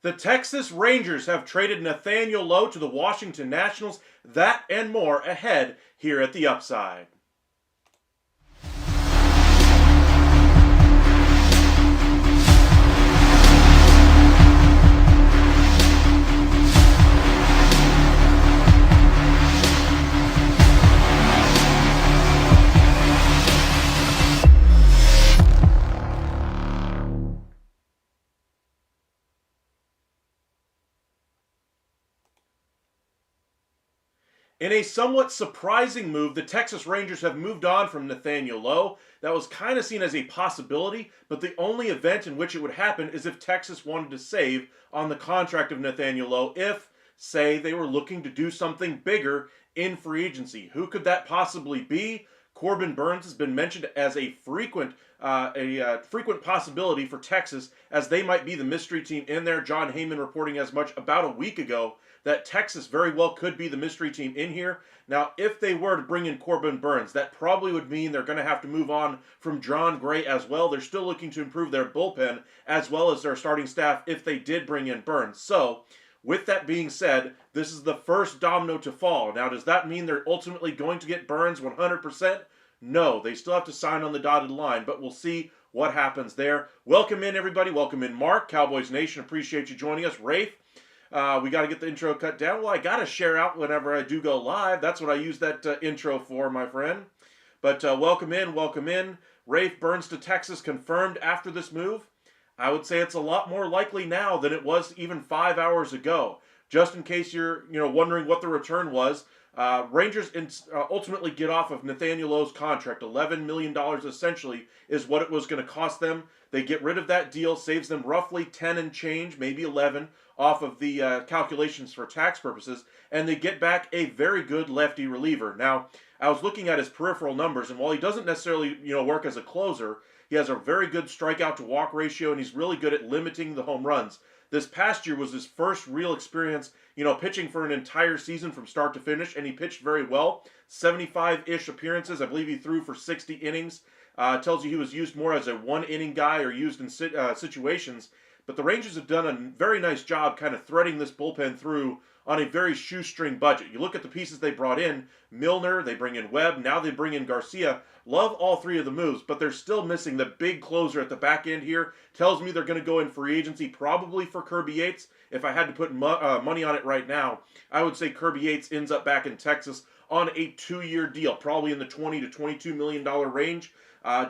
The Texas Rangers have traded Nathaniel Lowe to the Washington Nationals. That and more ahead here at the Upside. In a somewhat surprising move, the Texas Rangers have moved on from Nathaniel Lowe. That was kind of seen as a possibility, but the only event in which it would happen is if Texas wanted to save on the contract of Nathaniel Lowe if, say, they were looking to do something bigger in free agency. Who could that possibly be? Corbin Burnes has been mentioned as a frequent possibility for Texas, as they might be the mystery team in there. John Heyman reporting as much about a week ago that Texas very well could be the mystery team in here. Now, if they were to bring in Corbin Burnes, that probably would mean they're going to have to move on from John Gray as well. They're still looking to improve their bullpen as well as their starting staff if they did bring in Burnes. So, with that being said, this is the first domino to fall. Now, does that mean they're ultimately going to get Burnes 100%? No, they still have to sign on the dotted line, but we'll see what happens there. Welcome in, everybody. Welcome in, Mark. Cowboys Nation, appreciate you joining us. Rafe, we got to get the intro cut down. Well, I got to share out whenever I do go live. That's what I use that intro for, my friend. But welcome in, welcome in. Rafe, Burnes to Texas confirmed after this move. I would say it's a lot more likely now than it was even 5 hours ago. Just in case you're wondering what the return was, Rangers ultimately get off of Nathaniel Lowe's contract. $11 million essentially is what it was going to cost them. They get rid of that deal, saves them roughly 10 and change, maybe 11, off of the calculations for tax purposes, and they get back a very good lefty reliever. Now, I was looking at his peripheral numbers, and while he doesn't necessarily work as a closer, he has a very good strikeout to walk ratio, and he's really good at limiting the home runs. This past year was his first real experience, pitching for an entire season from start to finish, and he pitched very well. 75-ish appearances. I believe he threw for 60 innings. Tells you he was used more as a one-inning guy or used in situations. But the Rangers have done a very nice job kind of threading this bullpen through on a very shoestring budget. You look at the pieces they brought in, Milner, they bring in Webb, now they bring in Garcia. Love all three of the moves, but they're still missing the big closer at the back end here. Tells me they're going to go in free agency, probably for Kirby Yates. If I had to put money on it right now, I would say Kirby Yates ends up back in Texas on a 2-year deal, probably in the $20 to $22 million range.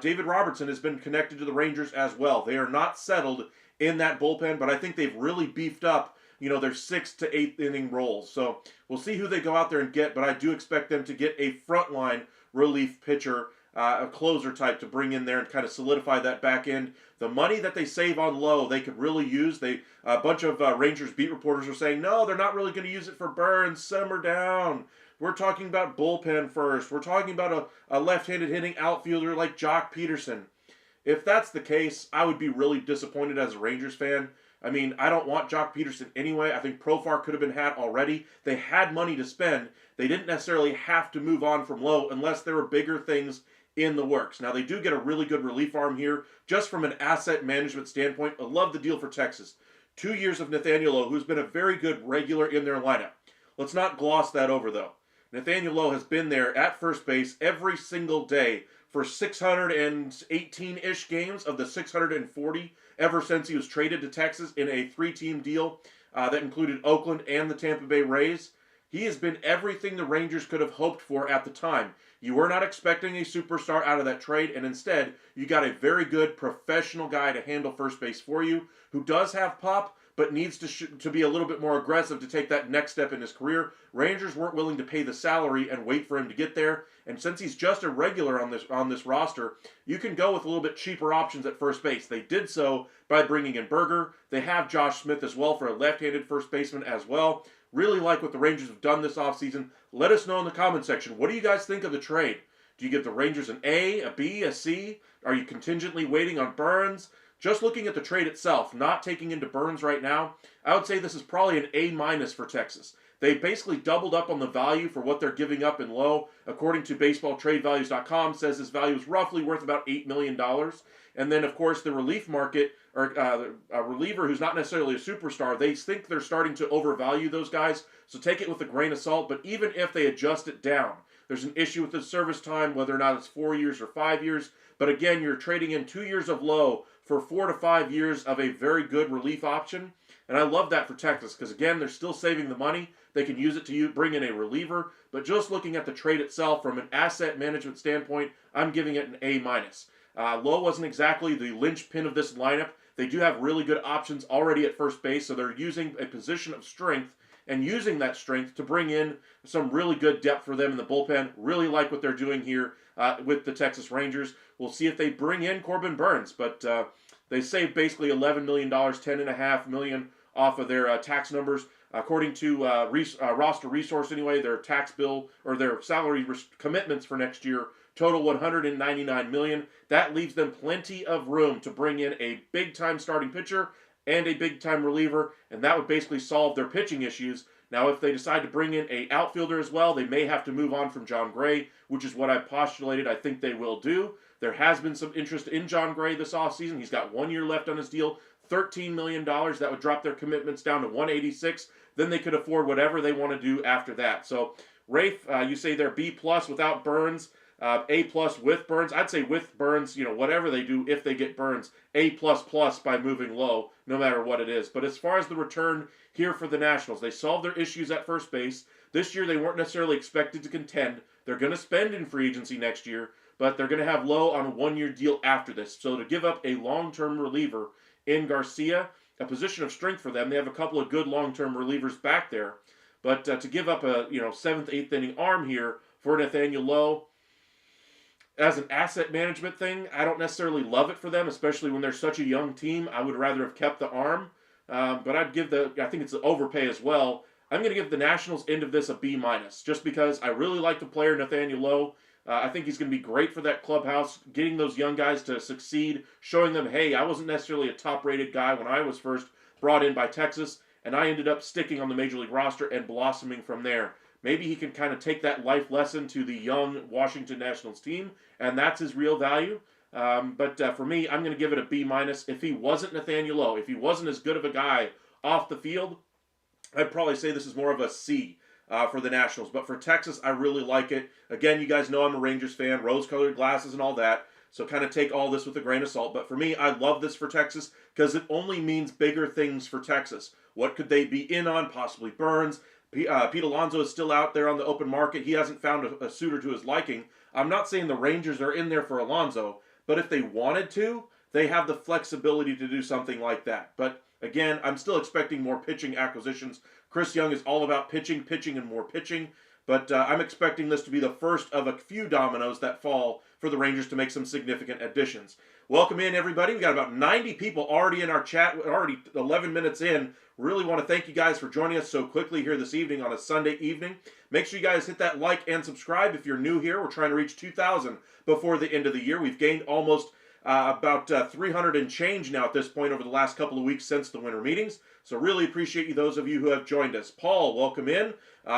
David Robertson has been connected to the Rangers as well. They are not settled in that bullpen, but I think they've really beefed up, their 6th to 8th inning roles. So we'll see who they go out there and get, but I do expect them to get a frontline relief pitcher, a closer type to bring in there and kind of solidify that back end. The money that they save on Lowe, they could really use. A bunch of Rangers beat reporters are saying, no, they're not really going to use it for Burnes. Simmer down. We're talking about bullpen first. We're talking about a left-handed hitting outfielder like Jock Peterson. If that's the case, I would be really disappointed as a Rangers fan. I mean, I don't want Jock Peterson anyway. I think Profar could have been had already. They had money to spend. They didn't necessarily have to move on from Lowe unless there were bigger things in the works. Now, they do get a really good relief arm here, just from an asset management standpoint. I love the deal for Texas. 2 years of Nathaniel Lowe, who's been a very good regular in their lineup. Let's not gloss that over, though. Nathaniel Lowe has been there at first base every single day for 618-ish games of the 640 ever since he was traded to Texas in a 3-team deal that included Oakland and the Tampa Bay Rays. He has been everything the Rangers could have hoped for at the time. You were not expecting a superstar out of that trade, and instead, you got a very good professional guy to handle first base for you, who does have pop, but needs to be a little bit more aggressive to take that next step in his career. Rangers weren't willing to pay the salary and wait for him to get there, and since he's just a regular on this roster, you can go with a little bit cheaper options at first base. They did so by bringing in Berger. They have Josh Smith as well for a left-handed first baseman as well. Really like what the Rangers have done this offseason. Let us know in the comment section. What do you guys think of the trade? Do you give the Rangers an A, a B, a C? Are you contingently waiting on Burnes? Just looking at the trade itself, not taking into Burnes right now, I would say this is probably an A- for Texas. They basically doubled up on the value for what they're giving up in Lowe. According to BaseballTradeValues.com, says his value is roughly worth about $8 million. And then, of course, the relief market, or a reliever who's not necessarily a superstar, they think they're starting to overvalue those guys. So take it with a grain of salt. But even if they adjust it down, there's an issue with the service time, whether or not it's 4 years or 5 years. But again, you're trading in 2 years of Lowe for 4 to 5 years of a very good relief option. And I love that for Texas because, again, they're still saving the money. They can use it to bring in a reliever. But just looking at the trade itself from an asset management standpoint, I'm giving it an A-. Lowe wasn't exactly the linchpin of this lineup. They do have really good options already at first base, so they're using a position of strength and using that strength to bring in some really good depth for them in the bullpen. Really like what they're doing here with the Texas Rangers. We'll see if they bring in Corbin Burnes, but they saved basically $11 million, $10.5 million off of their tax numbers. According to Roster Resource anyway, their tax bill or their salary commitments for next year total $199 million. That leaves them plenty of room to bring in a big-time starting pitcher and a big-time reliever, and that would basically solve their pitching issues. Now, if they decide to bring in an outfielder as well, they may have to move on from John Gray, which is what I postulated I think they will do. There has been some interest in John Gray this offseason. He's got 1 year left on his deal, $13 million. That would drop their commitments down to $186. Then they could afford whatever they want to do after that. So, Rafe, you say they're B+ without Burnes. A+ with Burnes. I'd say with Burnes, whatever they do, if they get Burnes, A++ by moving Lowe, no matter what it is. But as far as the return here for the Nationals, they solved their issues at first base. This year they weren't necessarily expected to contend. They're going to spend in free agency next year, but they're going to have Lowe on a 1 year deal after this. So to give up a long-term reliever in Garcia, a position of strength for them, they have a couple of good long-term relievers back there. But to give up a 7th, 8th inning arm here for Nathaniel Lowe, as an asset management thing, I don't necessarily love it for them, especially when they're such a young team. I would rather have kept the arm, but I think it's an overpay as well. I'm going to give the Nationals end of this a B-, just because I really like the player Nathaniel Lowe. I think he's going to be great for that clubhouse, getting those young guys to succeed, showing them, hey, I wasn't necessarily a top-rated guy when I was first brought in by Texas, and I ended up sticking on the Major League roster and blossoming from there. Maybe he can kind of take that life lesson to the young Washington Nationals team, and that's his real value. But for me, I'm going to give it a B-. If he wasn't Nathaniel Lowe, if he wasn't as good of a guy off the field, I'd probably say this is more of a C for the Nationals. But for Texas, I really like it. Again, you guys know I'm a Rangers fan, rose-colored glasses and all that, so kind of take all this with a grain of salt. But for me, I love this for Texas because it only means bigger things for Texas. What could they be in on? Possibly Burnes. Pete Alonso is still out there on the open market. He hasn't found a suitor to his liking. I'm not saying the Rangers are in there for Alonso, but if they wanted to, they have the flexibility to do something like that. But again, I'm still expecting more pitching acquisitions. Chris Young is all about pitching, and more pitching. But I'm expecting this to be the first of a few dominoes that fall for the Rangers to make some significant additions. Welcome in, everybody. We got about 90 people already in our chat. We're already 11 minutes in. Really want to thank you guys for joining us so quickly here this evening on a Sunday evening. Make sure you guys hit that like and subscribe if you're new here. We're trying to reach 2,000 before the end of the year. We've gained almost about 300 and change now at this point over the last couple of weeks since the winter meetings. So really appreciate you, those of you who have joined us. Paul, welcome in.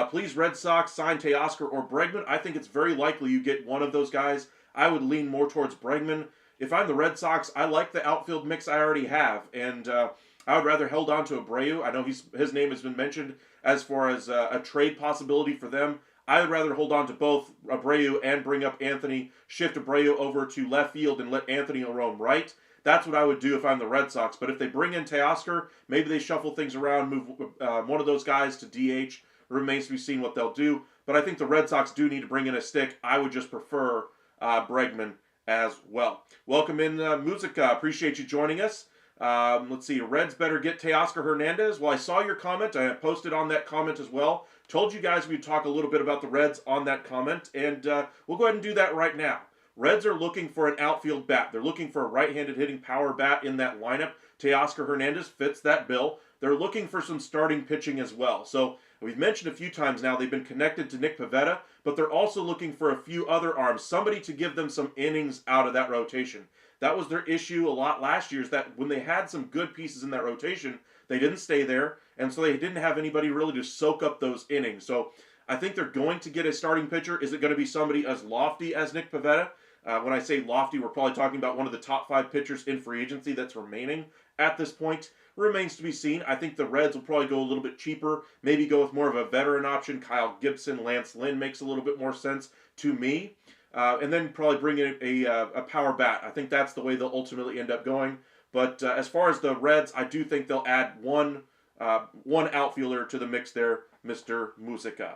Please, Red Sox, sign Teoscar or Bregman. I think it's very likely you get one of those guys. I would lean more towards Bregman. If I'm the Red Sox, I like the outfield mix I already have, and I would rather hold on to Abreu. I know his name has been mentioned as far as a trade possibility for them. I would rather hold on to both Abreu and bring up Anthony, shift Abreu over to left field and let Anthony roam right. That's what I would do if I'm the Red Sox. But if they bring in Teoscar, maybe they shuffle things around, move one of those guys to DH. It remains to be seen what they'll do. But I think the Red Sox do need to bring in a stick. I would just prefer Bregman as well. Welcome in, Musica. Appreciate you joining us. Let's see. Reds better get Teoscar Hernandez. Well, I saw your comment. I posted on that comment as well. Told you guys we'd talk a little bit about the Reds on that comment, and we'll go ahead and do that right now. Reds are looking for an outfield bat. They're looking for a right-handed hitting power bat in that lineup. Teoscar Hernandez fits that bill. They're looking for some starting pitching as well. So we've mentioned a few times now they've been connected to Nick Pivetta, but they're also looking for a few other arms, somebody to give them some innings out of that rotation. That was their issue a lot last year, is that when they had some good pieces in that rotation, they didn't stay there, and so they didn't have anybody really to soak up those innings. So I think they're going to get a starting pitcher. Is it going to be somebody as lofty as Nick Pivetta? When I say lofty, we're probably talking about one of the top 5 pitchers in free agency that's remaining at this point. Remains to be seen. I think the Reds will probably go a little bit cheaper, maybe go with more of a veteran option. Kyle Gibson, Lance Lynn makes a little bit more sense to me. And then probably bring in a power bat. I think that's the way they'll ultimately end up going. But as far as the Reds, I do think they'll add one outfielder to the mix there, Mr. Musica.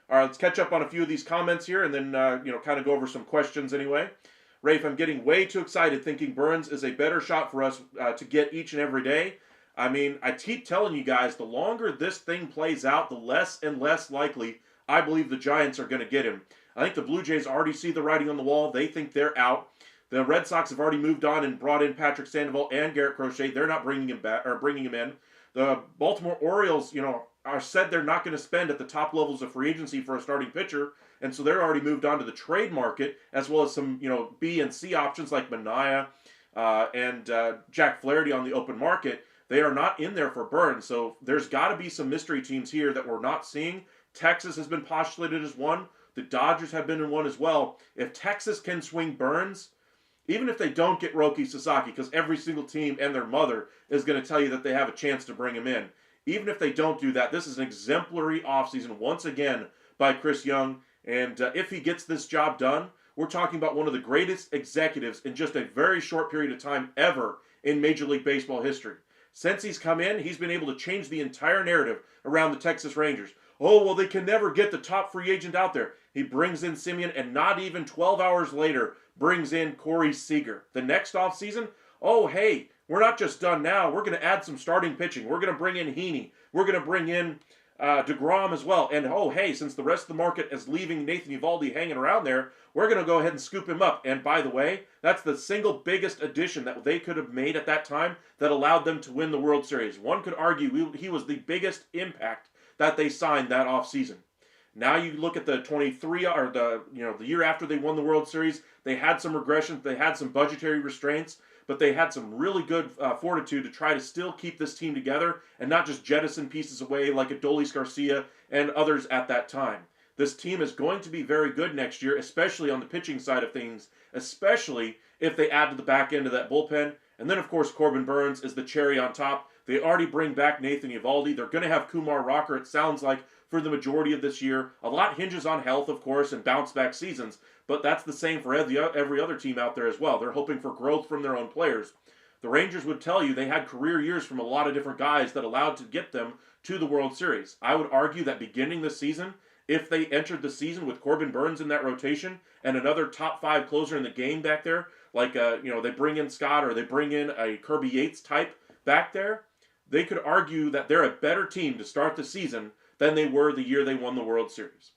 All right, let's catch up on a few of these comments here, and then kind of go over some questions anyway. Rafe, I'm getting way too excited thinking Burnes is a better shot for us to get each and every day. I mean, I keep telling you guys, the longer this thing plays out, the less and less likely I believe the Giants are going to get him. I think the Blue Jays already see the writing on the wall. They think they're out. The Red Sox have already moved on and brought in Patrick Sandoval and Garrett Crochet. They're not bringing him back or bringing him in. The Baltimore Orioles, are said they're not going to spend at the top levels of free agency for a starting pitcher, and so they're already moved on to the trade market, as well as some B and C options like Manaea and Jack Flaherty on the open market. They are not in there for Burnes, so there's got to be some mystery teams here that we're not seeing. Texas has been postulated as one. The Dodgers have been in one as well. If Texas can swing Burnes, even if they don't get Roki Sasaki, because every single team and their mother is going to tell you that they have a chance to bring him in. Even if they don't do that, this is an exemplary offseason once again by Chris Young. And if he gets this job done, we're talking about one of the greatest executives in just a very short period of time ever in Major League Baseball history. Since he's come in, he's been able to change the entire narrative around the Texas Rangers. Oh, well, they can never get the top free agent out there. He brings in Simeon, and not even 12 hours later, brings in Corey Seager. The next offseason, oh, hey, we're not just done now. We're going to add some starting pitching. We're going to bring in Heaney. We're going to bring in DeGrom as well. And, oh, hey, since the rest of the market is leaving Nathan Eovaldi hanging around there, we're going to go ahead and scoop him up. And, by the way, that's the single biggest addition that they could have made at that time that allowed them to win the World Series. One could argue he was the biggest impact that they signed that offseason. Now you look at the 23 or the year after they won the World Series, they had some regressions, they had some budgetary restraints, but they had some really good fortitude to try to still keep this team together and not just jettison pieces away like Adolis Garcia and others at that time. This team is going to be very good next year, especially on the pitching side of things, especially if they add to the back end of that bullpen. And then, of course, Corbin Burnes is the cherry on top. They already bring back Nathan Eovaldi. They're going to have Kumar Rocker, it sounds like, for the majority of this year. A lot hinges on health, of course, and bounce-back seasons, but that's the same for every other team out there as well. They're hoping for growth from their own players. The Rangers would tell you they had career years from a lot of different guys that allowed to get them to the World Series. I would argue that beginning this season, if they entered the season with Corbin Burnes in that rotation and another top 5 closer in the game back there, like they bring in Scott or they bring in a Kirby Yates type back there, they could argue that they're a better team to start the season than they were the year they won the World Series.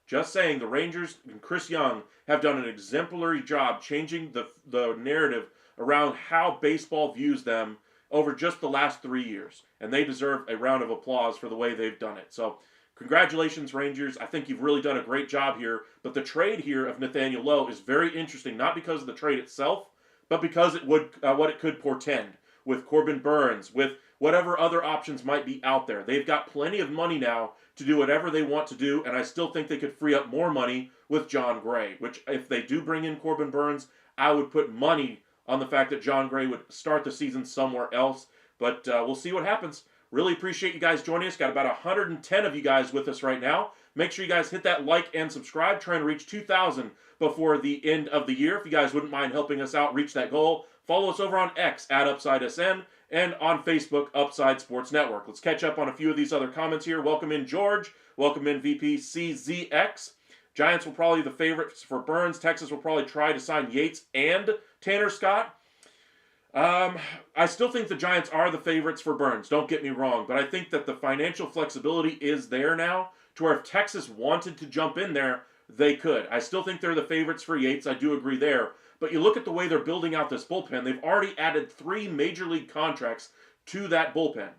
Just saying, the Rangers and Chris Young have done an exemplary job changing the narrative around how baseball views them over just the last 3 years. And they deserve a round of applause for the way they've done it. So, congratulations, Rangers. I think you've really done a great job here. But the trade here of Nathaniel Lowe is very interesting, not because of the trade itself, but because it would what it could portend with Corbin Burnes, with whatever other options might be out there. They've got plenty of money now to do whatever they want to do, and I still think they could free up more money with Jon Gray, which if they do bring in Corbin Burnes, I would put money on the fact that Jon Gray would start the season somewhere else, but we'll see what happens. Really appreciate you guys joining us. Got about 110 of you guys with us right now. Make sure you guys hit that like and subscribe. Trying to reach 2,000 before the end of the year. If you guys wouldn't mind helping us out reach that goal, follow us over on X at UpsideSN and on Facebook, Upside Sports Network. Let's catch up on a few of these other comments here. Welcome in George. Welcome in VPCZX. Giants will probably be the favorites for Burnes. Texas will probably try to sign Yates and Tanner Scott. I still think the Giants are the favorites for Burnes, don't get me wrong, but I think that the financial flexibility is there now to where if Texas wanted to jump in there, they could. I still think they're the favorites for Yates, I do agree there, but you look at the way they're building out this bullpen, they've already added 3 major league contracts to that bullpen.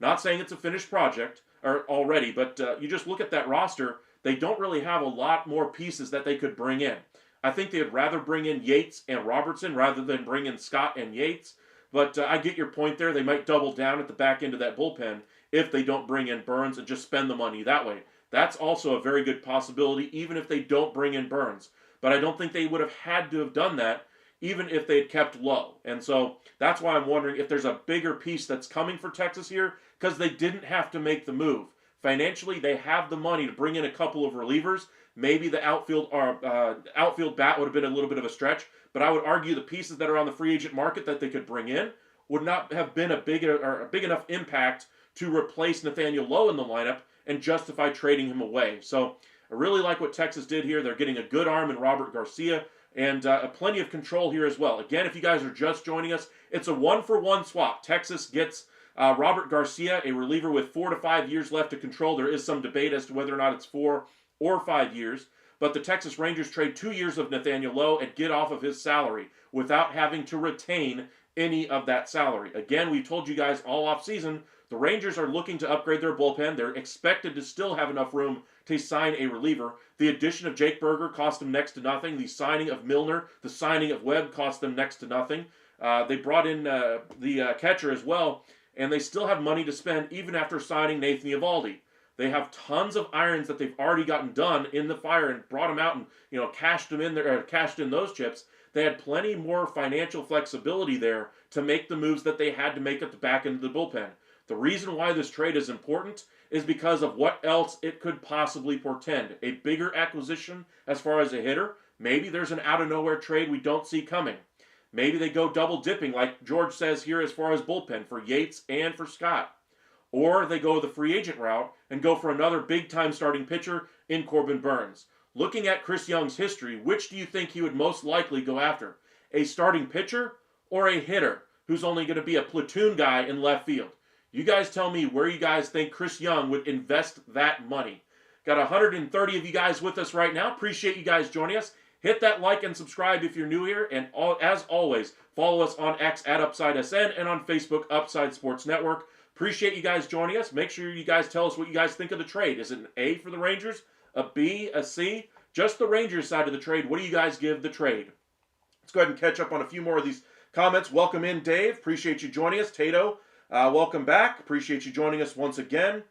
Not saying it's a finished project already, but you just look at that roster, they don't really have a lot more pieces that they could bring in. I think they'd rather bring in Yates and Robertson rather than bring in Scott and Yates. But I get your point there. They might double down at the back end of that bullpen if they don't bring in Burnes and just spend the money that way. That's also a very good possibility, even if they don't bring in Burnes. But I don't think they would have had to have done that, even if they had kept Lowe. And so that's why I'm wondering if there's a bigger piece that's coming for Texas here, because they didn't have to make the move. Financially, they have the money to bring in a couple of relievers. Maybe the outfield bat would have been a little bit of a stretch, but I would argue the pieces that are on the free agent market that they could bring in would not have been a big enough impact to replace Nathaniel Lowe in the lineup and justify trading him away. So I really like what Texas did here. They're getting a good arm in Robert Garcia and plenty of control here as well. Again, if you guys are just joining us, it's a 1-for-1 swap. Texas gets Robert Garcia, a reliever with 4 to 5 years left to control. There is some debate as to whether or not it's 4 or 5 years, but the Texas Rangers trade 2 years of Nathaniel Lowe and get off of his salary without having to retain any of that salary. Again, we told you guys all off season, the Rangers are looking to upgrade their bullpen. They're expected to still have enough room to sign a reliever. The addition of Jake Berger cost them next to nothing. The signing of Milner, the signing of Webb cost them next to nothing. They brought in the catcher as well, and they still have money to spend even after signing Nathan Eovaldi. They have tons of irons that they've already gotten done in the fire and brought them out and cashed them in there, or cashed in those chips. They had plenty more financial flexibility there to make the moves that they had to make at the back end of the bullpen. The reason why this trade is important is because of what else it could possibly portend. A bigger acquisition as far as a hitter. Maybe there's an out-of-nowhere trade we don't see coming. Maybe they go double dipping like George says here as far as bullpen for Yates and for Scott. Or they go the free agent route and go for another big-time starting pitcher in Corbin Burnes. Looking at Chris Young's history, which do you think he would most likely go after? A starting pitcher or a hitter who's only going to be a platoon guy in left field? You guys tell me where you guys think Chris Young would invest that money. Got 130 of you guys with us right now. Appreciate you guys joining us. Hit that like and subscribe if you're new here. And as always, follow us on X at UpsideSN and on Facebook, Upside Sports Network. Appreciate you guys joining us. Make sure you guys tell us what you guys think of the trade. Is it an A for the Rangers, a B, a C? Just the Rangers side of the trade. What do you guys give the trade? Let's go ahead and catch up on a few more of these comments. Welcome in, Dave. Appreciate you joining us. Tato, welcome back. Appreciate you joining us once again.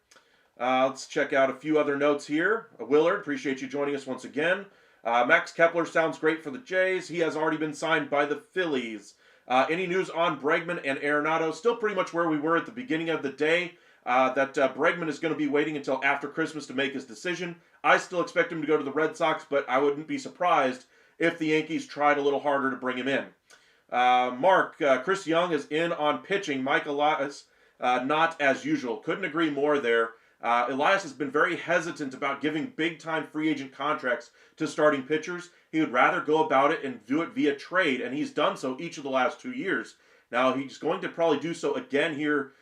Let's check out a few other notes here. Willard, appreciate you joining us once again. Max Kepler sounds great for the Jays. He has already been signed by the Phillies. Any news on Bregman and Arenado? Still pretty much where we were at the beginning of the day. That Bregman is going to be waiting until after Christmas to make his decision. I still expect him to go to the Red Sox, but I wouldn't be surprised if the Yankees tried a little harder to bring him in. Mark, Chris Young is in on pitching. Mike Elias, not as usual. Couldn't agree more there. Elias has been very hesitant about giving big-time free agent contracts to starting pitchers. He would rather go about it and do it via trade, and he's done so each of the last 2 years. Now, he's going to probably do so again here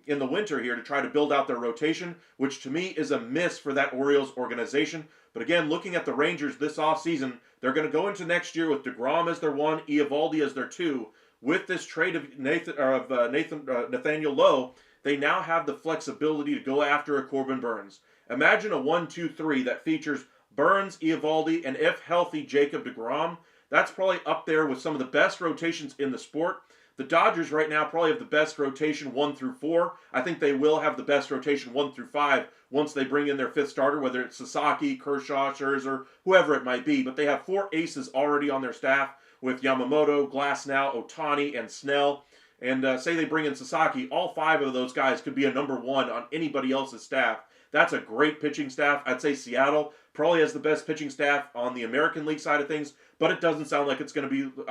in the winter here to try to build out their rotation, which to me is a miss for that Orioles organization. But again, looking at the Rangers this offseason, they're going to go into next year with DeGrom as their 1, Eovaldi as their 2. With this trade of Nathaniel Lowe, they now have the flexibility to go after a Corbin Burnes. Imagine a 1-2-3 that features Burnes, Eovaldi, and if healthy, Jacob DeGrom. That's probably up there with some of the best rotations in the sport. The Dodgers right now probably have the best rotation 1 through 4. I think they will have the best rotation 1 through 5 once they bring in their fifth starter, whether it's Sasaki, Kershaw, Scherzer, whoever it might be. But they have 4 aces already on their staff with Yamamoto, Glasnow, Ohtani, and Snell. And say they bring in Sasaki, all 5 of those guys could be a number 1 on anybody else's staff. That's a great pitching staff. I'd say Seattle probably has the best pitching staff on the American League side of things, but it doesn't sound like it's going to be,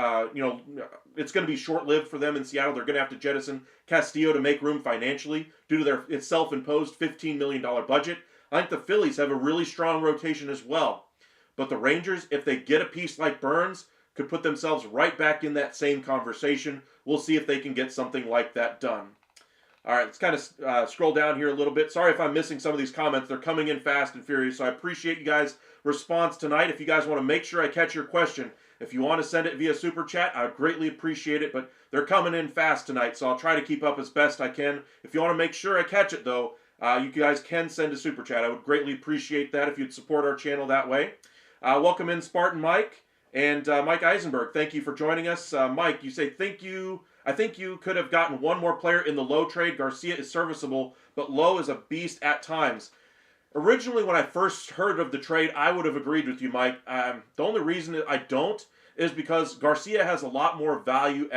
it's going to be short-lived for them in Seattle. They're going to have to jettison Castillo to make room financially due to their self-imposed $15 million budget. I think the Phillies have a really strong rotation as well. But the Rangers, if they get a piece like Burnes, could put themselves right back in that same conversation. We'll see if they can get something like that done. All right, let's kind of scroll down here a little bit. Sorry if I'm missing some of these comments. They're coming in fast and furious, so I appreciate you guys' response tonight. If you guys want to make sure I catch your question, if you want to send it via Super Chat, I would greatly appreciate it, but they're coming in fast tonight, so I'll try to keep up as best I can. If you want to make sure I catch it, though, you guys can send a Super Chat. I would greatly appreciate that if you'd support our channel that way. Welcome in Spartan Mike and Mike Eisenberg. Thank you for joining us. Mike, you say, I think you could have gotten one more player in the Lowe trade. Garcia is serviceable, but Lowe is a beast at times. Originally, when I first heard of the trade, I would have agreed with you, Mike. The only reason I don't is because Garcia has a lot more value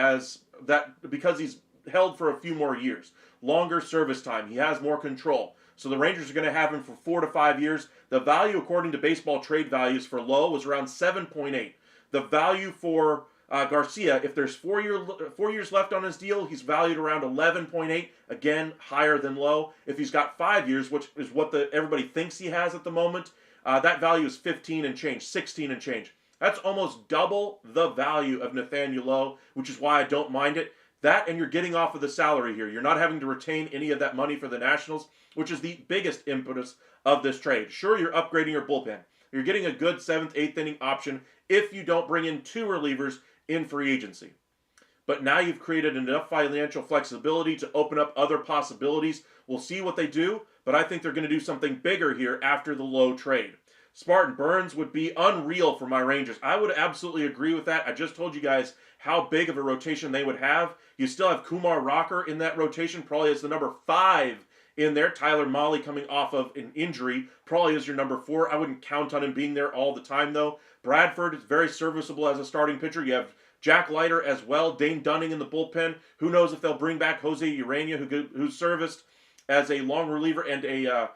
because he's held for a few more years. Longer service time. He has more control. So the Rangers are going to have him for 4 to 5 years. The value, according to baseball trade values for Lowe, was around 7.8. The value for Garcia, if there's 4 years left on his deal, he's valued around 11.8. Again, higher than Lowe. If he's got 5 years, which is what everybody thinks he has at the moment, that value is 15 and change, 16 and change. That's almost double the value of Nathaniel Lowe, which is why I don't mind it. That, and you're getting off of the salary here. You're not having to retain any of that money for the Nationals, which is the biggest impetus of this trade. Sure, you're upgrading your bullpen. You're getting a good 7th, 8th inning option if you don't bring in 2 relievers in free agency. But now you've created enough financial flexibility to open up other possibilities. We'll see what they do, but I think they're going to do something bigger here after the Lowe trade. Spartan Burnes would be unreal for my Rangers. I would absolutely agree with that. I just told you guys how big of a rotation they would have. You still have Kumar Rocker in that rotation, probably as the number 5 in there. Tyler Mahle coming off of an injury, probably is your number 4. I wouldn't count on him being there all the time, though. Bradford is very serviceable as a starting pitcher. You have Jack Leiter as well. Dane Dunning in the bullpen. Who knows if they'll bring back Jose Urania, who serviced as a long reliever and a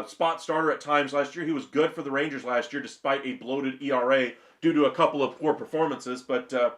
spot starter at times last year. He was good for the Rangers last year despite a bloated ERA due to a couple of poor performances. But the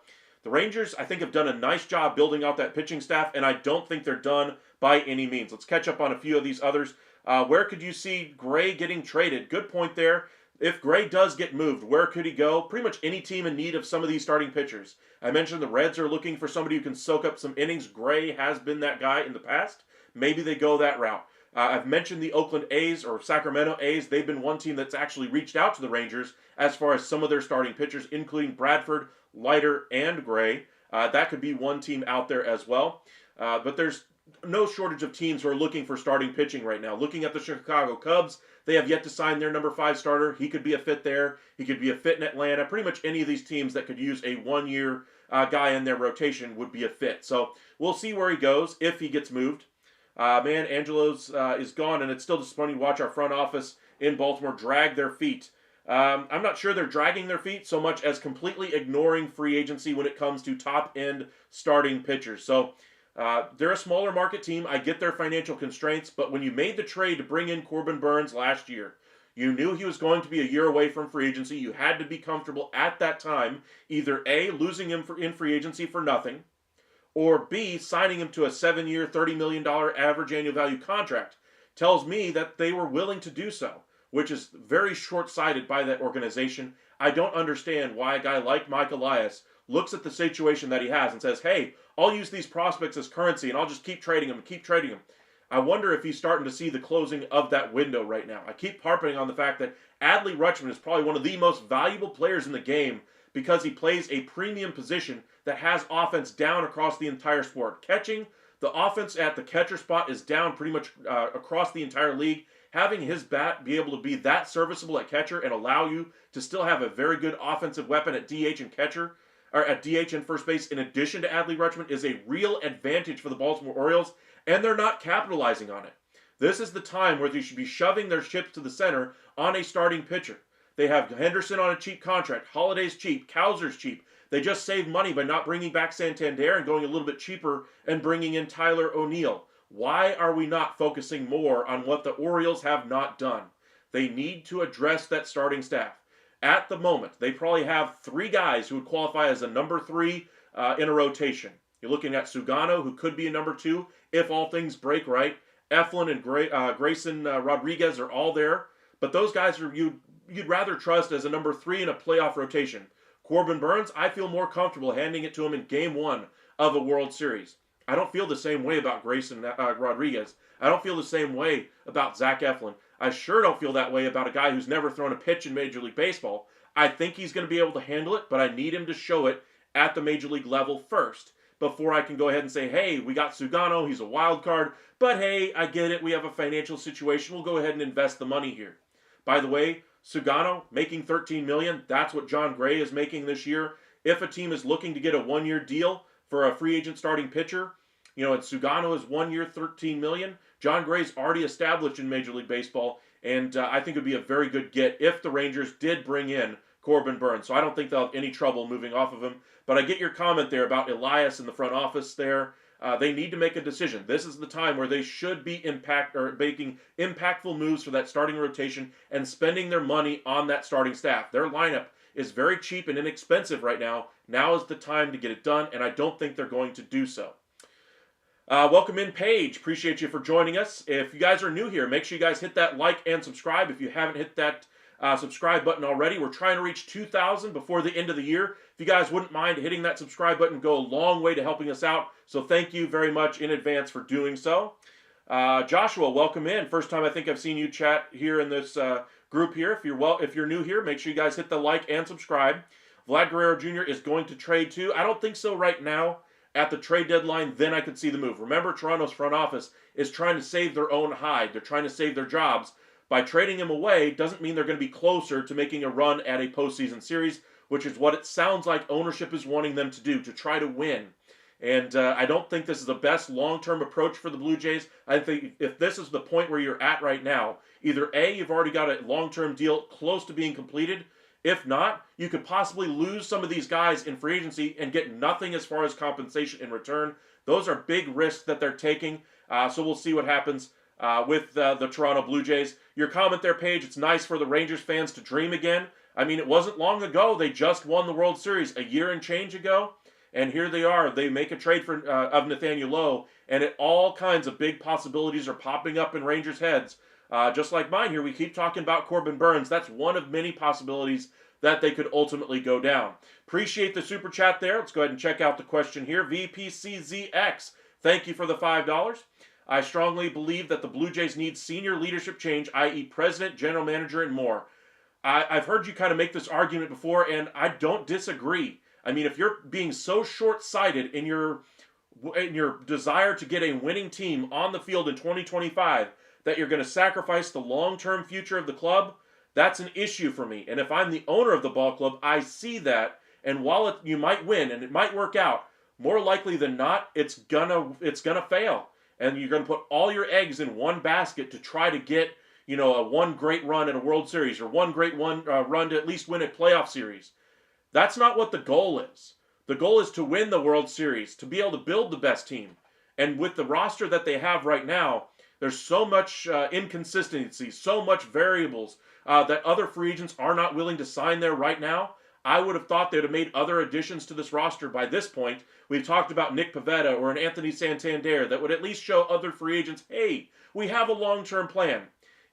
Rangers, I think, have done a nice job building out that pitching staff, and I don't think they're done by any means. Let's catch up on a few of these others. Where could you see Gray getting traded? Good point there. If Gray does get moved, where could he go? Pretty much any team in need of some of these starting pitchers. I mentioned the Reds are looking for somebody who can soak up some innings. Gray has been that guy in the past. Maybe they go that route. I've mentioned the Oakland A's or Sacramento A's. They've been one team that's actually reached out to the Rangers as far as some of their starting pitchers, including Bradford, Leiter, and Gray. That could be one team out there as well. But there's no shortage of teams who are looking for starting pitching right now. Looking at the Chicago Cubs, they have yet to sign their number 5 starter. He could be a fit there. He could be a fit in Atlanta. Pretty much any of these teams that could use a 1-year guy in their rotation would be a fit. So we'll see where he goes if he gets moved. Angelo's is gone, and it's still disappointing to watch our front office in Baltimore drag their feet. I'm not sure they're dragging their feet so much as completely ignoring free agency when it comes to top-end starting pitchers. So they're a smaller market team. I get their financial constraints, but when you made the trade to bring in Corbin Burnes last year, you knew he was going to be a year away from free agency. You had to be comfortable at that time, either A, losing him in free agency for nothing, or B, signing him to a 7-year, $30 million average annual value contract. Tells me that they were willing to do so, which is very short-sighted by that organization. I don't understand why a guy like Mike Elias looks at the situation that he has and says, hey, I'll use these prospects as currency and I'll just keep trading them and keep trading them. I wonder if he's starting to see the closing of that window right now. I keep harping on the fact that Adley Rutschman is probably one of the most valuable players in the game because he plays a premium position that has offense down across the entire sport. Catching, the offense at the catcher spot is down pretty much across the entire league. Having his bat be able to be that serviceable at catcher and allow you to still have a very good offensive weapon at DH and catcher, or at DH and first base, in addition to Adley Rutschman, is a real advantage for the Baltimore Orioles, and they're not capitalizing on it. This is the time where they should be shoving their chips to the center on a starting pitcher. They have Henderson on a cheap contract, Holiday's cheap, Kowser's cheap. They just saved money by not bringing back Santander and going a little bit cheaper and bringing in Tyler O'Neill. Why are we not focusing more on what the Orioles have not done? They need to address that starting staff. At the moment, they probably have 3 guys who would qualify as a number 3 in a rotation. You're looking at Sugano, who could be a number 2 if all things break right. Eflin and Grayson Rodriguez are all there. But those guys are you'd rather trust as a number 3 in a playoff rotation. Corbin Burnes, I feel more comfortable handing it to him in Game 1 of a World Series. I don't feel the same way about Grayson Rodriguez. I don't feel the same way about Zach Eflin. I sure don't feel that way about a guy who's never thrown a pitch in Major League Baseball. I think he's going to be able to handle it, but I need him to show it at the Major League level first before I can go ahead and say, hey, we got Sugano, he's a wild card, but hey, I get it, we have a financial situation, we'll go ahead and invest the money here. By the way, Sugano making $13 million, that's what John Gray is making this year. If a team is looking to get a 1-year deal for a free agent starting pitcher, and Sugano is 1 year, $13 million. John Gray's already established in Major League Baseball, and I think it would be a very good get if the Rangers did bring in Corbin Burnes. So I don't think they'll have any trouble moving off of him. But I get your comment there about Elias in the front office there. They need to make a decision. This is the time where they should be making impactful moves for that starting rotation and spending their money on that starting staff. Their lineup is very cheap and inexpensive right now. Now is the time to get it done, and I don't think they're going to do so. Welcome in, Paige. Appreciate you for joining us. If you guys are new here, make sure you guys hit that like and subscribe if you haven't hit that subscribe button already. We're trying to reach 2,000 before the end of the year. If you guys wouldn't mind hitting that subscribe button, go a long way to helping us out. So thank you very much in advance for doing so. Joshua, welcome in. First time I think I've seen you chat here in this group here. If you're new here, make sure you guys hit the like and subscribe. Vlad Guerrero Jr. is going to trade too. I don't think so right now. At the trade deadline, then I could see the move. Remember, Toronto's front office is trying to save their own hide. They're trying to save their jobs. By trading him away doesn't mean they're going to be closer to making a run at a postseason series, which is what it sounds like ownership is wanting them to do, to try to win. And I don't think this is the best long-term approach for the Blue Jays. I think if this is the point where you're at right now, either A, you've already got a long-term deal close to being completed. If not, you could possibly lose some of these guys in free agency and get nothing as far as compensation in return. Those are big risks that they're taking. So we'll see what happens with the Toronto Blue Jays. Your comment there, Paige, it's nice for the Rangers fans to dream again. I mean, it wasn't long ago. They just won the World Series a year and change ago. And here they are. They make a trade for of Nathaniel Lowe, and all kinds of big possibilities are popping up in Rangers' heads. Just like mine here, we keep talking about Corbin Burnes. That's one of many possibilities that they could ultimately go down. Appreciate the super chat there. Let's go ahead and check out the question here. VPCZX, thank you for the $5. I strongly believe that the Blue Jays need senior leadership change, i.e. president, general manager, and more. I've heard you kind of make this argument before, and I don't disagree. I mean, if you're being so short-sighted in your desire to get a winning team on the field in 2025 that you're going to sacrifice the long-term future of the club, that's an issue for me. And if I'm the owner of the ball club, I see that. And while you might win and it might work out, more likely than not, it's gonna fail. And you're gonna put all your eggs in one basket to try to get, a one great run at a World Series or one great run to at least win a playoff series. That's not what the goal is. The goal is to win the World Series, to be able to build the best team. And with the roster that they have right now, there's so much inconsistency, so much variables that other free agents are not willing to sign there right now. I would have thought they would have made other additions to this roster by this point. We've talked about Nick Pivetta or an Anthony Santander that would at least show other free agents, hey, we have a long-term plan.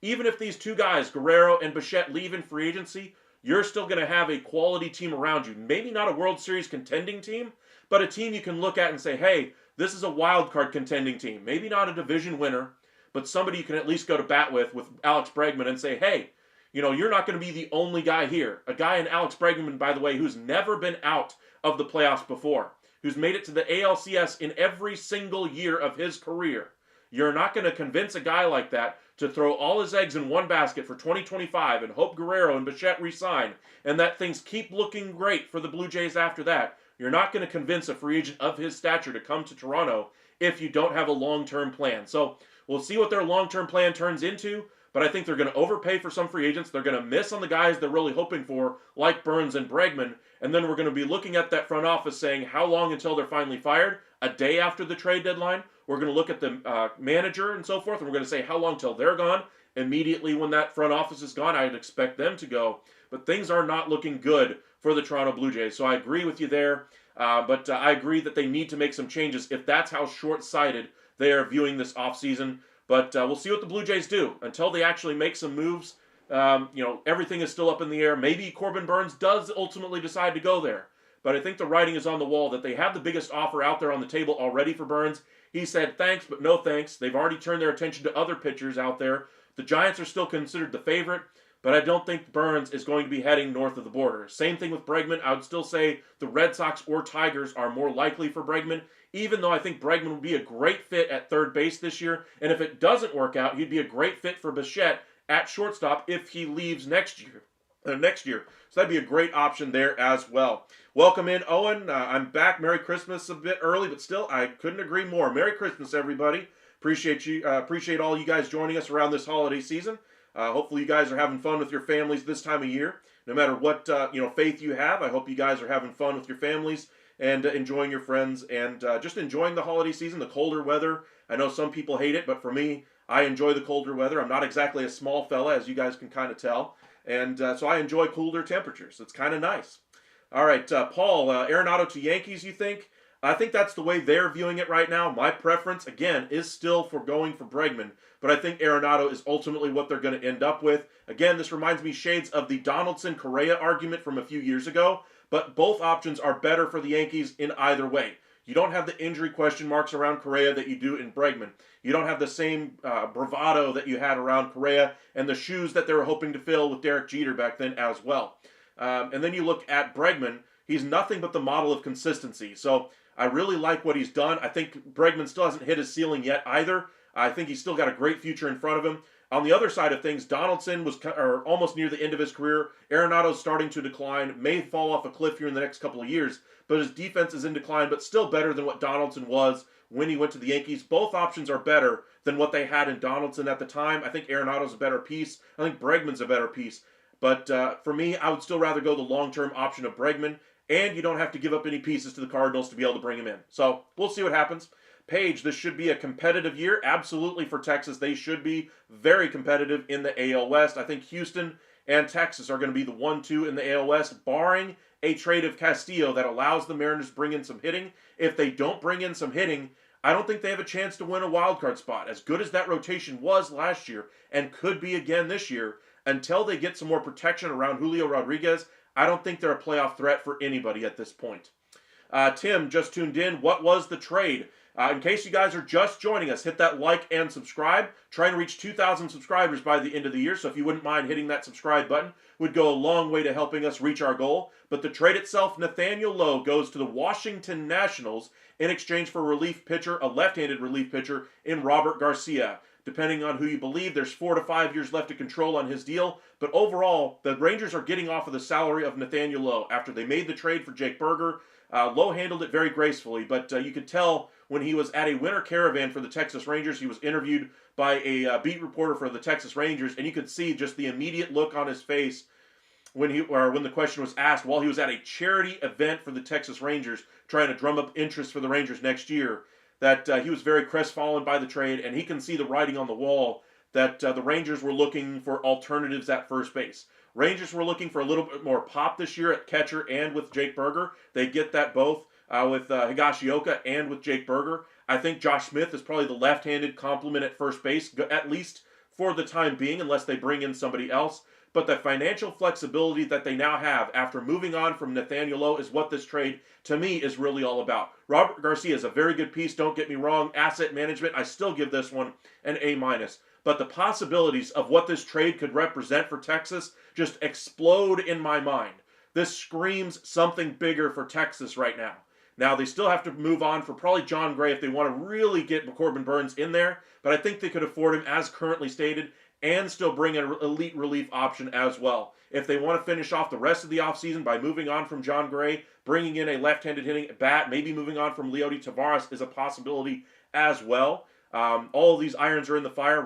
Even if these two guys, Guerrero and Bichette, leave in free agency, you're still going to have a quality team around you. Maybe not a World Series contending team, but a team you can look at and say, hey, this is a wild card contending team. Maybe not a division winner, but somebody you can at least go to bat with Alex Bregman and say, hey, you're not going to be the only guy here. A guy in Alex Bregman, by the way, who's never been out of the playoffs before, who's made it to the ALCS in every single year of his career. You're not going to convince a guy like that to throw all his eggs in one basket for 2025 and hope Guerrero and Bichette resign and that things keep looking great for the Blue Jays after that. You're not going to convince a free agent of his stature to come to Toronto if you don't have a long-term plan. So we'll see what their long-term plan turns into, but I think they're going to overpay for some free agents. They're going to miss on the guys they're really hoping for, like Burnes and Bregman, and then we're going to be looking at that front office saying how long until they're finally fired? A day after the trade deadline? We're going to look at the manager and so forth, and we're going to say how long till they're gone. Immediately when that front office is gone, I'd expect them to go. But things are not looking good for the Toronto Blue Jays. So I agree with you there. But I agree that they need to make some changes if that's how short-sighted they are viewing this offseason. But we'll see what the Blue Jays do. Until they actually make some moves, everything is still up in the air. Maybe Corbin Burnes does ultimately decide to go there. But I think the writing is on the wall that they have the biggest offer out there on the table already for Burnes. He said thanks, but no thanks. They've already turned their attention to other pitchers out there. The Giants are still considered the favorite, but I don't think Burnes is going to be heading north of the border. Same thing with Bregman. I would still say the Red Sox or Tigers are more likely for Bregman, even though I think Bregman would be a great fit at third base this year. And if it doesn't work out, he'd be a great fit for Bichette at shortstop if he leaves next year. So that'd be a great option there as well. Welcome in, Owen. I'm back. Merry Christmas a bit early, but still, I couldn't agree more. Merry Christmas, everybody. Appreciate you. Appreciate all you guys joining us around this holiday season. Hopefully, you guys are having fun with your families this time of year. No matter what faith you have, I hope you guys are having fun with your families and enjoying your friends and just enjoying the holiday season. The colder weather. I know some people hate it, but for me, I enjoy the colder weather. I'm not exactly a small fella, as you guys can kind of tell. And so I enjoy colder temperatures. It's kind of nice. All right, Paul, Arenado to Yankees, you think? I think that's the way they're viewing it right now. My preference, again, is still for going for Bregman. But I think Arenado is ultimately what they're going to end up with. Again, this reminds me shades of the Donaldson-Correa argument from a few years ago. But both options are better for the Yankees in either way. You don't have the injury question marks around Correa that you do in Bregman. You don't have the same bravado that you had around Correa and the shoes that they were hoping to fill with Derek Jeter back then as well. And then you look at Bregman. He's nothing but the model of consistency. So I really like what he's done. I think Bregman still hasn't hit his ceiling yet either. I think he's still got a great future in front of him. On the other side of things, Donaldson was almost near the end of his career. Arenado's starting to decline, may fall off a cliff here in the next couple of years, but his defense is in decline, but still better than what Donaldson was when he went to the Yankees. Both options are better than what they had in Donaldson at the time. I think Arenado's a better piece. I think Bregman's a better piece. But for me, I would still rather go the long-term option of Bregman, and you don't have to give up any pieces to the Cardinals to be able to bring him in. So we'll see what happens. Paige, this should be a competitive year. Absolutely for Texas. They should be very competitive in the AL West. I think Houston and Texas are going to be the 1-2 in the AL West, barring a trade of Castillo that allows the Mariners to bring in some hitting. If they don't bring in some hitting, I don't think they have a chance to win a wild card spot. As good as that rotation was last year and could be again this year, until they get some more protection around Julio Rodriguez, I don't think they're a playoff threat for anybody at this point. Tim just tuned in. What was the trade? In case you guys are just joining us, hit that like and subscribe. Trying to reach 2,000 subscribers by the end of the year, so if you wouldn't mind hitting that subscribe button, would go a long way to helping us reach our goal. But the trade itself, Nathaniel Lowe goes to the Washington Nationals in exchange for a left-handed relief pitcher in Robert Garcia. Depending on who you believe, there's 4 to 5 years left to control on his deal. But overall, the Rangers are getting off of the salary of Nathaniel Lowe. After they made the trade for Jake Berger, Lowe handled it very gracefully, but you could tell when he was at a winter caravan for the Texas Rangers. He was interviewed by a beat reporter for the Texas Rangers, and you could see just the immediate look on his face when the question was asked while he was at a charity event for the Texas Rangers, trying to drum up interest for the Rangers next year, that he was very crestfallen by the trade, and he can see the writing on the wall that the Rangers were looking for alternatives at first base. Rangers were looking for a little bit more pop this year at catcher and with Jake Berger. They get that both with Higashioka and with Jake Berger. I think Josh Smith is probably the left-handed complement at first base, at least for the time being, unless they bring in somebody else. But the financial flexibility that they now have after moving on from Nathaniel Lowe is what this trade, to me, is really all about. Robert Garcia is a very good piece, don't get me wrong. Asset management, I still give this one an A-. But the possibilities of what this trade could represent for Texas just explode in my mind. This screams something bigger for Texas right now. Now, they still have to move on for probably John Gray if they want to really get Corbin Burnes in there, but I think they could afford him as currently stated and still bring an elite relief option as well. If they want to finish off the rest of the offseason by moving on from John Gray, bringing in a left-handed hitting bat, maybe moving on from Leody Taveras is a possibility as well. All of these irons are in the fire.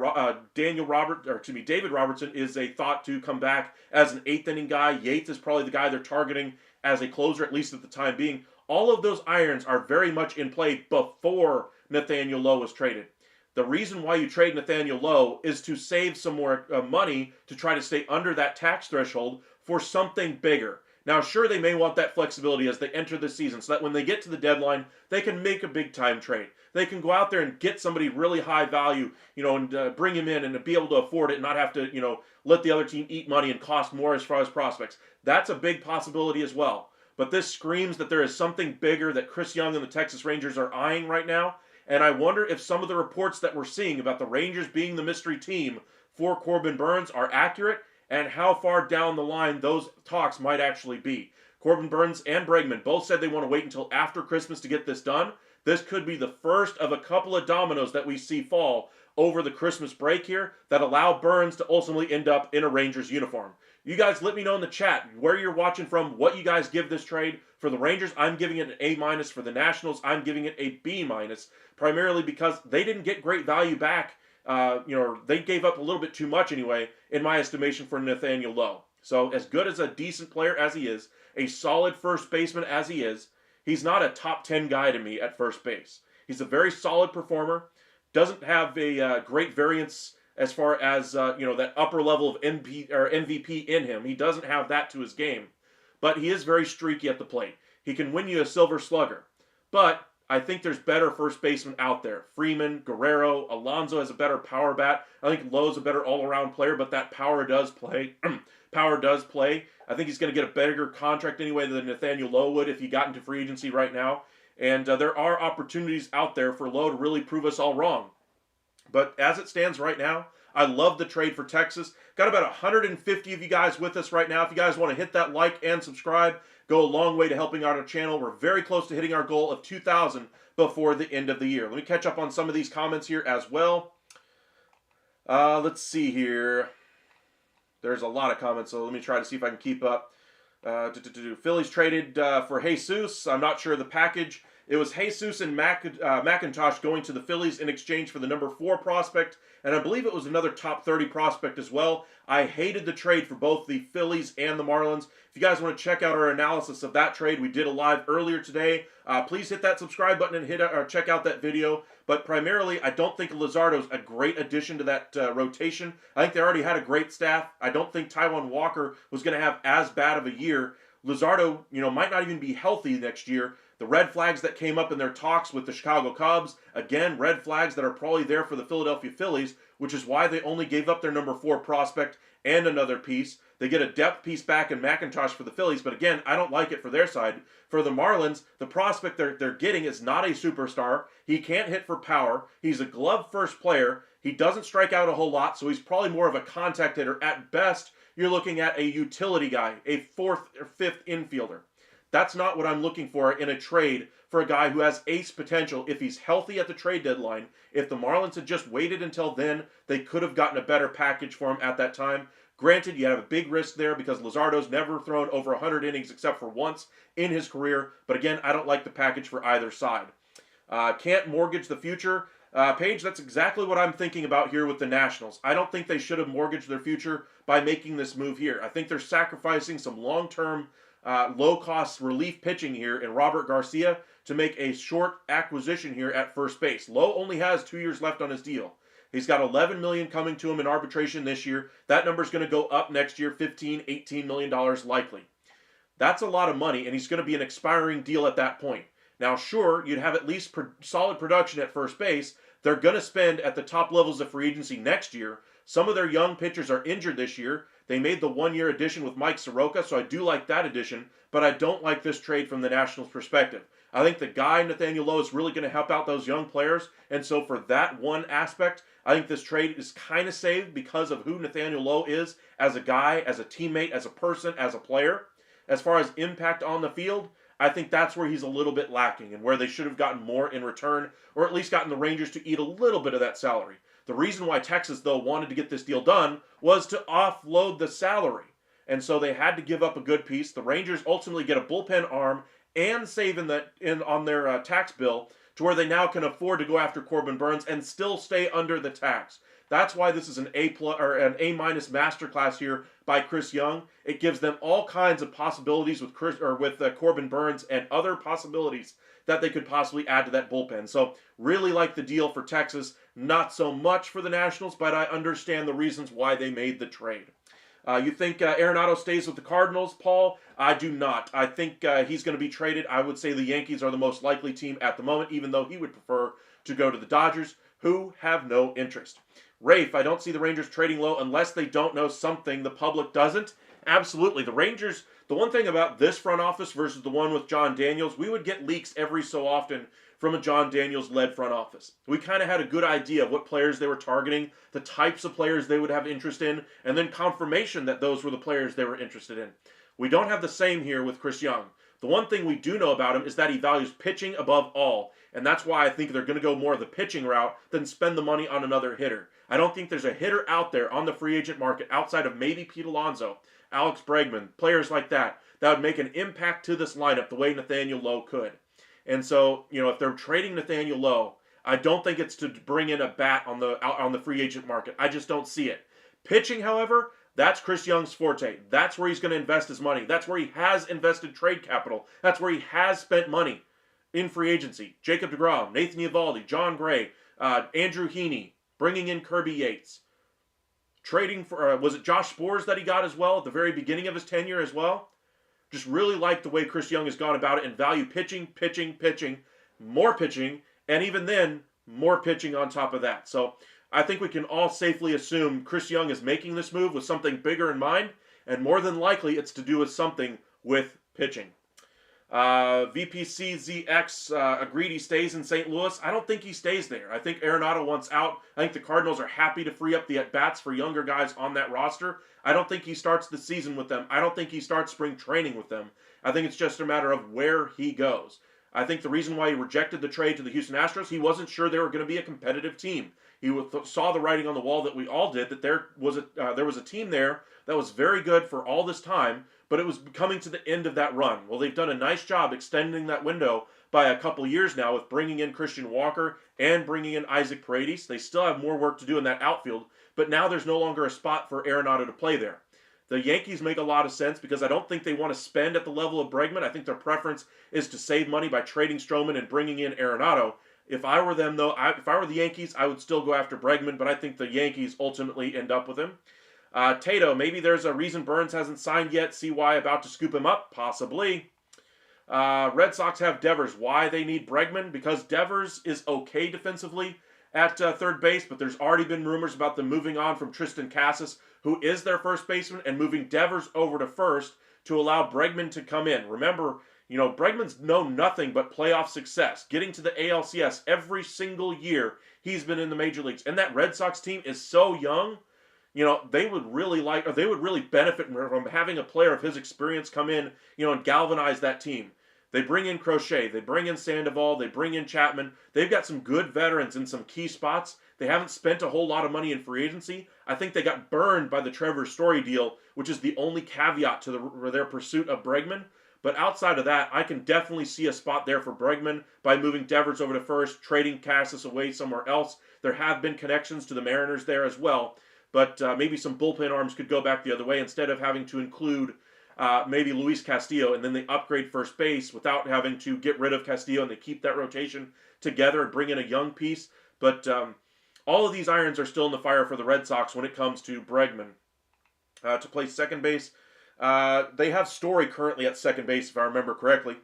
David Robertson is a thought to come back as an 8th inning guy. Yates is probably the guy they're targeting as a closer, at least at the time being. All of those irons are very much in play before Nathaniel Lowe was traded. The reason why you trade Nathaniel Lowe is to save some more money to try to stay under that tax threshold for something bigger. Now, sure, they may want that flexibility as they enter the season so that when they get to the deadline, they can make a big-time trade. They can go out there and get somebody really high value, and bring him in and be able to afford it and not have to, let the other team eat money and cost more as far as prospects. That's a big possibility as well. But this screams that there is something bigger that Chris Young and the Texas Rangers are eyeing right now. And I wonder if some of the reports that we're seeing about the Rangers being the mystery team for Corbin Burnes are accurate and how far down the line those talks might actually be. Corbin Burnes and Bregman both said they want to wait until after Christmas to get this done. This could be the first of a couple of dominoes that we see fall over the Christmas break here that allow Burnes to ultimately end up in a Rangers uniform. You guys let me know in the chat where you're watching from, what you guys give this trade. For the Rangers, I'm giving it an A-. For the Nationals, I'm giving it a B-, primarily because they didn't get great value back. They gave up a little bit too much anyway, in my estimation, for Nathaniel Lowe. So as good as a decent player as he is, a solid first baseman as he is, he's not a top 10 guy to me at first base. He's a very solid performer, doesn't have a great variance as far as, that upper level of MVP in him. He doesn't have that to his game. But he is very streaky at the plate. He can win you a silver slugger. But I think there's better first basemen out there. Freeman, Guerrero, Alonso has a better power bat. I think Lowe's a better all-around player, but that power does play. Power does play. I think he's going to get a bigger contract anyway than Nathaniel Lowe would if he got into free agency right now. And there are opportunities out there for Lowe to really prove us all wrong. But as it stands right now, I love the trade for Texas. Got about 150 of you guys with us right now. If you guys want to hit that like and subscribe, go a long way to helping out our channel. We're very close to hitting our goal of 2,000 before the end of the year. Let me catch up on some of these comments here as well. Let's see here. There's a lot of comments, so let me try to see if I can keep up. Phillies traded for Jesus. I'm not sure of the package. It was Jesus and McIntosh going to the Phillies in exchange for the number 4 prospect, and I believe it was another top 30 prospect as well. I hated the trade for both the Phillies and the Marlins. If you guys want to check out our analysis of that trade, we did a live earlier today. Please hit that subscribe button and check out that video. But primarily, I don't think Luzardo's a great addition to that rotation. I think they already had a great staff. I don't think Taijuan Walker was going to have as bad of a year. Luzardo, might not even be healthy next year. The red flags that came up in their talks with the Chicago Cubs, again, red flags that are probably there for the Philadelphia Phillies, which is why they only gave up their number 4 prospect and another piece. They get a depth piece back in McIntosh for the Phillies, but again, I don't like it for their side. For the Marlins, the prospect they're getting is not a superstar. He can't hit for power. He's a glove-first player. He doesn't strike out a whole lot, so he's probably more of a contact hitter. At best, you're looking at a utility guy, a 4th or 5th infielder. That's not what I'm looking for in a trade for a guy who has ace potential if he's healthy at the trade deadline. If the Marlins had just waited until then, they could have gotten a better package for him at that time. Granted, you have a big risk there because Luzardo's never thrown over 100 innings except for once in his career. But again, I don't like the package for either side. Can't mortgage the future. Paige, that's exactly what I'm thinking about here with the Nationals. I don't think they should have mortgaged their future by making this move here. I think they're sacrificing some long-term low-cost relief pitching here in Robert Garcia to make a short acquisition here at first base. Lowe only has 2 years left on his deal. He's got $11 million coming to him in arbitration this year. That number's going to go up next year, $15, $18 million likely. That's a lot of money, and he's going to be an expiring deal at that point. Now, sure, you'd have at least solid production at first base. They're going to spend at the top levels of free agency next year. Some of their young pitchers are injured this year. They made the one-year addition with Mike Soroka, so I do like that addition, but I don't like this trade from the Nationals' perspective. I think the guy, Nathaniel Lowe, is really going to help out those young players, and so for that one aspect, I think this trade is kind of saved because of who Nathaniel Lowe is as a guy, as a teammate, as a person, as a player. As far as impact on the field, I think that's where he's a little bit lacking and where they should have gotten more in return, or at least gotten the Rangers to eat a little bit of that salary. The reason why Texas, though, wanted to get this deal done was to offload the salary. And so they had to give up a good piece. The Rangers ultimately get a bullpen arm and saving that in on their tax bill to where they now can afford to go after Corbin Burnes and still stay under the tax. That's why this is an A plus or an A minus masterclass here by Chris Young. It gives them all kinds of possibilities with Corbin Burnes and other possibilities that they could possibly add to that bullpen. So really like the deal for Texas. Not so much for the Nationals, but I understand the reasons why they made the trade. You think Arenado stays with the Cardinals, Paul? I do not. I think he's going to be traded. I would say the Yankees are the most likely team at the moment, even though he would prefer to go to the Dodgers, who have no interest. Rafe, I don't see the Rangers trading Lowe unless they don't know something the public doesn't. Absolutely. The Rangers, the one thing about this front office versus the one with John Daniels, we would get leaks every so often from a John Daniels-led front office. We kind of had a good idea of what players they were targeting, the types of players they would have interest in, and then confirmation that those were the players they were interested in. We don't have the same here with Chris Young. The one thing we do know about him is that he values pitching above all, and that's why I think they're going to go more of the pitching route than spend the money on another hitter. I don't think there's a hitter out there on the free agent market outside of maybe Pete Alonso, Alex Bregman, players like that would make an impact to this lineup the way Nathaniel Lowe could. And so, if they're trading Nathaniel Lowe, I don't think it's to bring in a bat on the free agent market. I just don't see it. Pitching, however, that's Chris Young's forte. That's where he's going to invest his money. That's where he has invested trade capital. That's where he has spent money in free agency. Jacob deGrom, Nathan Eovaldi, John Gray, Andrew Heaney, bringing in Kirby Yates. Trading for, was it Josh Sborz that he got as well at the very beginning of his tenure as well? Just really like the way Chris Young has gone about it and value pitching, more pitching, and even then, more pitching on top of that. So I think we can all safely assume Chris Young is making this move with something bigger in mind, and more than likely it's to do with something with pitching. VPCZX agreed he stays in St. Louis. I don't think he stays there. I think Arenado wants out. I think the Cardinals are happy to free up the at-bats for younger guys on that roster. I don't think he starts the season with them. I don't think he starts spring training with them. I think it's just a matter of where he goes. I think the reason why he rejected the trade to the Houston Astros, he wasn't sure they were going to be a competitive team. He saw the writing on the wall that we all did, that there was a team there that was very good for all this time, but it was coming to the end of that run. Well, they've done a nice job extending that window by a couple years now with bringing in Christian Walker and bringing in Isaac Paredes. They still have more work to do in that outfield, but now there's no longer a spot for Arenado to play there. The Yankees make a lot of sense because I don't think they want to spend at the level of Bregman. I think their preference is to save money by trading Stroman and bringing in Arenado. If I were them, though, if I were the Yankees, I would still go after Bregman, but I think the Yankees ultimately end up with him. Tato, maybe there's a reason Burnes hasn't signed yet. See why about to scoop him up? Possibly. Red Sox have Devers. Why they need Bregman? Because Devers is okay defensively at third base, but there's already been rumors about them moving on from Tristan Casas, who is their first baseman, and moving Devers over to first to allow Bregman to come in. Remember, Bregman's known nothing but playoff success, getting to the ALCS every single year he's been in the major leagues. And that Red Sox team is so young. They would really benefit from having a player of his experience come in, and galvanize that team. They bring in Crochet, they bring in Sandoval, they bring in Chapman. They've got some good veterans in some key spots. They haven't spent a whole lot of money in free agency. I think they got burned by the Trevor Story deal, which is the only caveat to their pursuit of Bregman. But outside of that, I can definitely see a spot there for Bregman by moving Devers over to first, trading Casas away somewhere else. There have been connections to the Mariners there as well. But maybe some bullpen arms could go back the other way instead of having to include maybe Luis Castillo, and then they upgrade first base without having to get rid of Castillo, and they keep that rotation together and bring in a young piece. But all of these irons are still in the fire for the Red Sox when it comes to Bregman. To play second base, they have Story currently at second base, if I remember correctly.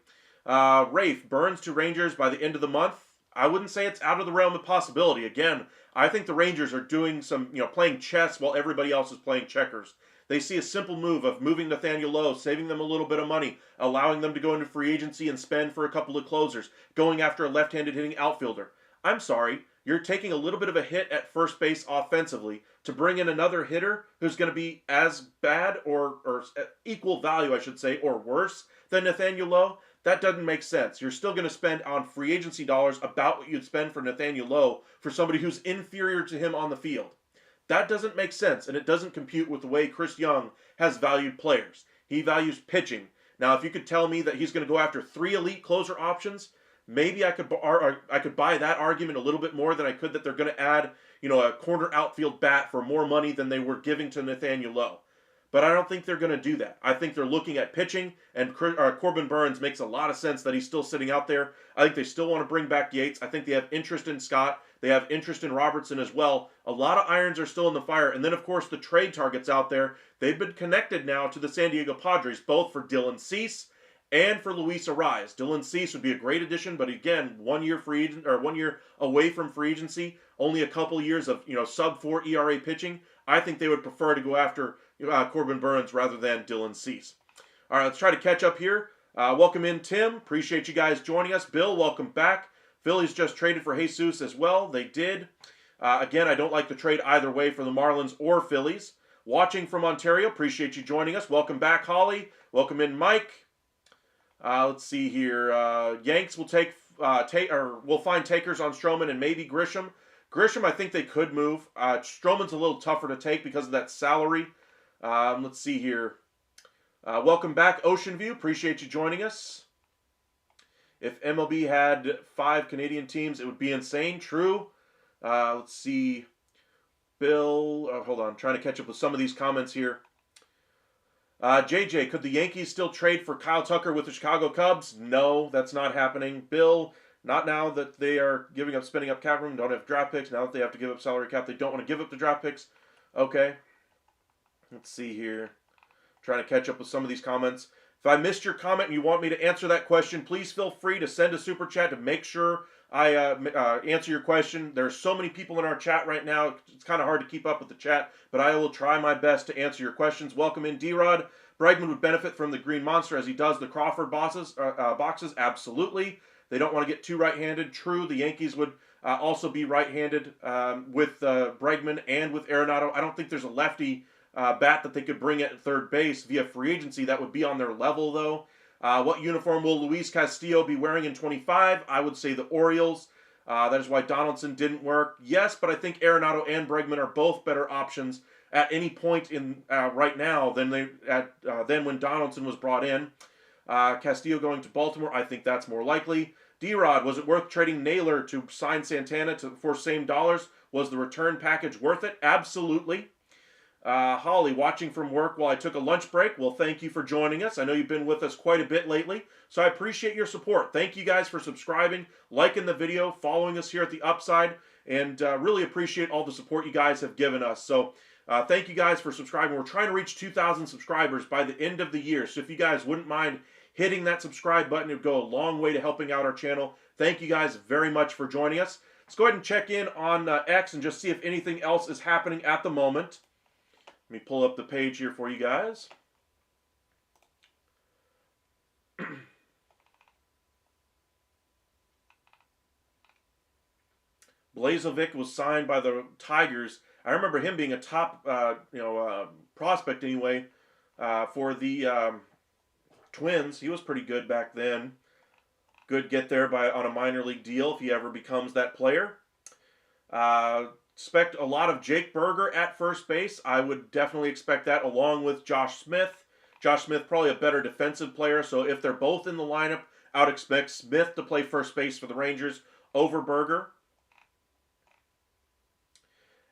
Rafe, Burnes to Rangers by the end of the month. I wouldn't say it's out of the realm of possibility. Again, I think the Rangers are doing some, playing chess while everybody else is playing checkers. They see a simple move of moving Nathaniel Lowe, saving them a little bit of money, allowing them to go into free agency and spend for a couple of closers, going after a left-handed hitting outfielder. I'm sorry, you're taking a little bit of a hit at first base offensively to bring in another hitter who's going to be as bad or equal value, I should say, or worse than Nathaniel Lowe. That doesn't make sense. You're still going to spend on free agency dollars about what you'd spend for Nathaniel Lowe for somebody who's inferior to him on the field. That doesn't make sense, and it doesn't compute with the way Chris Young has valued players. He values pitching. Now, if you could tell me that he's going to go after 3 elite closer options, maybe I could buy that argument a little bit more than I could that they're going to add, a corner outfield bat for more money than they were giving to Nathaniel Lowe. But I don't think they're going to do that. I think they're looking at pitching, and Corbin Burnes makes a lot of sense that he's still sitting out there. I think they still want to bring back Yates. I think they have interest in Scott. They have interest in Robertson as well. A lot of irons are still in the fire. And then, of course, the trade targets out there. They've been connected now to the San Diego Padres, both for Dylan Cease and for Luis Ariz. Dylan Cease would be a great addition, but again, 1 year free agent, or 1 year away from free agency, only a couple years of sub-4 ERA pitching. I think they would prefer to go after Corbin Burnes rather than Dylan Cease. All right, let's try to catch up here. Welcome in, Tim. Appreciate you guys joining us. Bill, welcome back. Phillies just traded for Jesus as well. They did. Again, I don't like the trade either way for the Marlins or Phillies. Watching from Ontario, appreciate you joining us. Welcome back, Holly. Welcome in, Mike. Let's see here. Yanks will we'll find takers on Stroman and maybe Grisham. Grisham, I think they could move. Stroman's a little tougher to take because of that salary. Let's see here. Welcome back, Ocean View. Appreciate you joining us. If MLB had 5 Canadian teams, it would be insane. True. Let's see. Bill, hold on. I'm trying to catch up with some of these comments here. JJ, could the Yankees still trade for Kyle Tucker with the Chicago Cubs? No, that's not happening. Bill, not now that they are spending up cap room, don't have draft picks. Now that they have to give up salary cap, they don't want to give up the draft picks. Okay. Let's see here. Trying to catch up with some of these comments. If I missed your comment and you want me to answer that question, please feel free to send a super chat to make sure I answer your question. There's so many people in our chat right now. It's kind of hard to keep up with the chat, but I will try my best to answer your questions. Welcome in, D-Rod. Bregman would benefit from the Green Monster as he does the Crawford boxes. Absolutely. They don't want to get too right-handed. True, the Yankees would also be right-handed with Bregman and with Arenado. I don't think there's a lefty bat that they could bring at third base via free agency that would be on their level, though. What uniform will Luis Castillo be wearing in 25? I would say the Orioles. That is why Donaldson didn't work. Yes, but I think Arenado and Bregman are both better options at any point in right now than when Donaldson was brought in. Castillo going to Baltimore, I think that's more likely. D-Rod, was it worth trading Naylor to sign Santana for same dollars? Was the return package worth it? Absolutely. Holly, watching from work while I took a lunch break. Well, thank you for joining us. I know you've been with us quite a bit lately, so I appreciate your support. Thank you guys for subscribing, liking the video, following us here at the Upside, and really appreciate all the support you guys have given us. So thank you guys for subscribing. We're trying to reach 2,000 subscribers by the end of the year, so if you guys wouldn't mind hitting that subscribe button, it would go a long way to helping out our channel. Thank you guys very much for joining us. Let's go ahead and check in on X and just see if anything else is happening at the moment. Let me pull up the page here for you guys. Blazovic was signed by the Tigers. I remember him being a top, prospect anyway, for the Twins. He was pretty good back then. Good get there on a minor league deal if he ever becomes that player. Expect a lot of Jake Berger at first base. I would definitely expect that along with Josh Smith. Josh Smith probably a better defensive player, so if they're both in the lineup, I would expect Smith to play first base for the Rangers over Berger.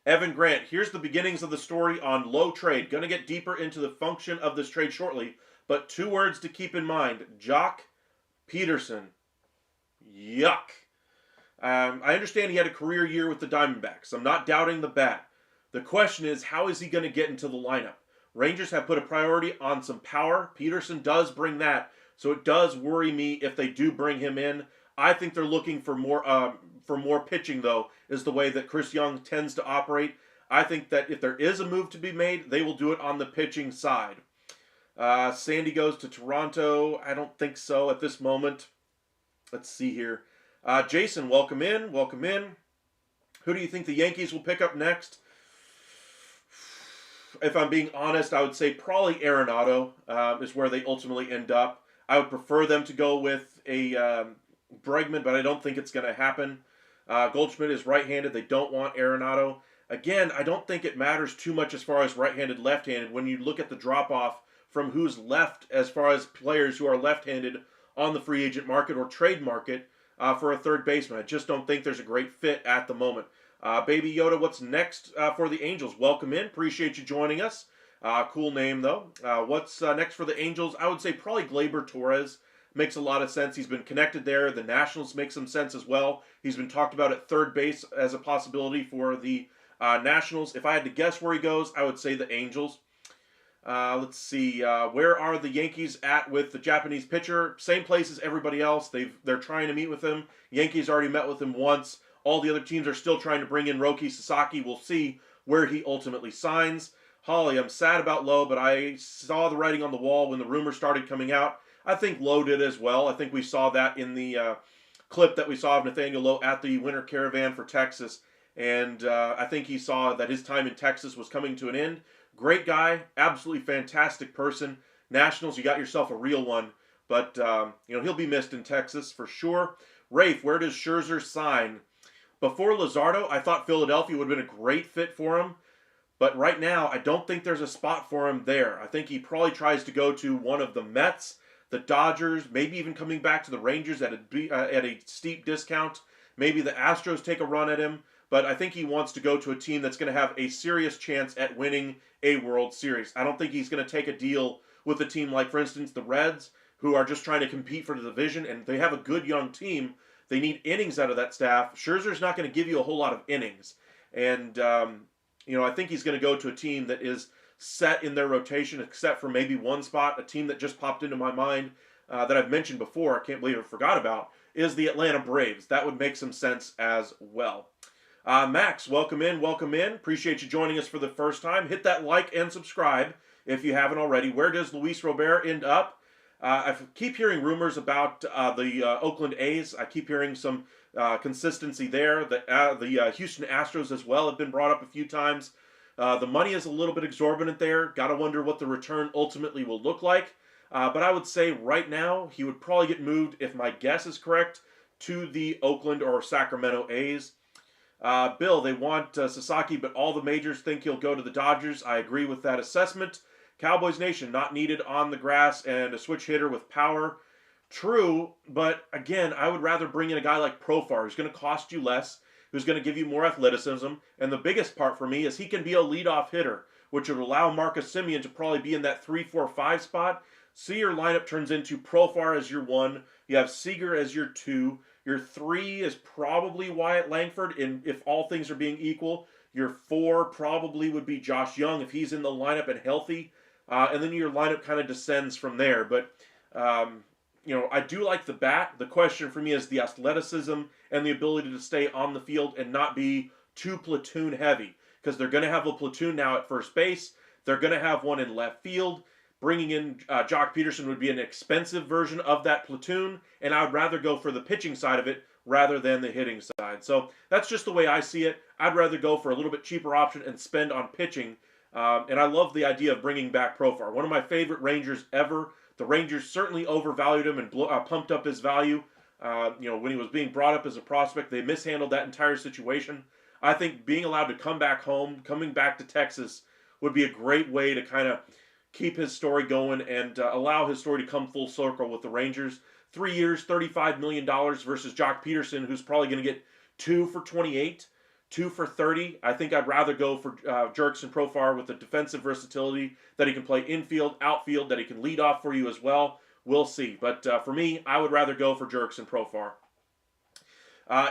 Evan Grant, here's the beginnings of the story on Lowe trade. Going to get deeper into the function of this trade shortly, but 2 words to keep in mind. Jock Peterson. Yuck. I understand he had a career year with the Diamondbacks. I'm not doubting the bat. The question is, how is he going to get into the lineup? Rangers have put a priority on some power. Peterson does bring that, so it does worry me if they do bring him in. I think they're looking for more pitching, though, is the way that Chris Young tends to operate. I think that if there is a move to be made, they will do it on the pitching side. Sandy goes to Toronto. I don't think so at this moment. Let's see here. Jason, welcome in. Welcome in. Who do you think the Yankees will pick up next? If I'm being honest, I would say probably Arenado is where they ultimately end up. I would prefer them to go with a Bregman, but I don't think it's going to happen. Goldschmidt is right-handed. They don't want Arenado. Again, I don't think it matters too much as far as right-handed, left-handed when you look at the drop-off from who's left as far as players who are left-handed on the free agent market or trade market for a third baseman. I just don't think there's a great fit at the moment. Baby Yoda, what's next for the Angels? Welcome in. Appreciate you joining us. Cool name, though. What's next for the Angels? I would say probably Gleyber Torres. Makes a lot of sense. He's been connected there. The Nationals make some sense as well. He's been talked about at third base as a possibility for the Nationals. If I had to guess where he goes, I would say the Angels. Let's see. Where are the Yankees at with the Japanese pitcher? Same place as everybody else. They're trying to meet with him. Yankees already met with him once. All the other teams are still trying to bring in Roki Sasaki. We'll see where he ultimately signs. Holly, I'm sad about Lowe, but I saw the writing on the wall when the rumors started coming out. I think Lowe did as well. I think we saw that in the clip that we saw of Nathaniel Lowe at the Winter Caravan for Texas. And I think he saw that his time in Texas was coming to an end. Great guy, absolutely fantastic person. Nationals, you got yourself a real one. But, he'll be missed in Texas for sure. Rafe, where does Scherzer sign? Before Luzardo, I thought Philadelphia would have been a great fit for him. But right now, I don't think there's a spot for him there. I think he probably tries to go to one of the Mets, the Dodgers, maybe even coming back to the Rangers at a steep discount. Maybe the Astros take a run at him. But I think he wants to go to a team that's going to have a serious chance at winning a World Series. I don't think he's going to take a deal with a team like, for instance, the Reds, who are just trying to compete for the division, and they have a good young team. They need innings out of that staff. Scherzer's not going to give you a whole lot of innings. And, I think he's going to go to a team that is set in their rotation, except for maybe one spot. A team that just popped into my mind that I've mentioned before, I can't believe I forgot about, is the Atlanta Braves. That would make some sense as well. Max, welcome in, welcome in. Appreciate you joining us for the first time. Hit that like and subscribe if you haven't already. Where does Luis Robert end up? I keep hearing rumors about the Oakland A's. I keep hearing some consistency there. The Houston Astros as well have been brought up a few times. The money is a little bit exorbitant there. Got to wonder what the return ultimately will look like. But I would say right now he would probably get moved, if my guess is correct, to the Oakland or Sacramento A's. Bill, they want Sasaki, but all the majors think he'll go to the Dodgers. I agree with that assessment. Cowboys Nation, not needed on the grass and a switch hitter with power. True, but again, I would rather bring in a guy like Profar, who's going to cost you less, who's going to give you more athleticism. And the biggest part for me is he can be a leadoff hitter, which would allow Marcus Semien to probably be in that 3-4-5 spot. See, your lineup turns into Profar as your 1. You have Seager as your 2. Your 3 is probably Wyatt Langford, if all things are being equal. Your 4 probably would be Josh Young if he's in the lineup and healthy. And then your lineup kind of descends from there. But, I do like the bat. The question for me is the athleticism and the ability to stay on the field and not be too platoon heavy. Because they're going to have a platoon now at first base. They're going to have one in left field. Bringing in Jock Peterson would be an expensive version of that platoon. And I would rather go for the pitching side of it rather than the hitting side. So that's just the way I see it. I'd rather go for a little bit cheaper option and spend on pitching. And I love the idea of bringing back Profar. One of my favorite Rangers ever. The Rangers certainly overvalued him and pumped up his value. When he was being brought up as a prospect, they mishandled that entire situation. I think being allowed to come back home, coming back to Texas, would be a great way to kind of keep his story going and allow his story to come full circle with the Rangers. 3 years, $35 million versus Jock Peterson, who's probably going to get 2 for 28, 2 for 30. I think I'd rather go for Jurickson Profar with the defensive versatility that he can play infield, outfield, that he can lead off for you as well. We'll see. But for me, I would rather go for Jurickson Profar.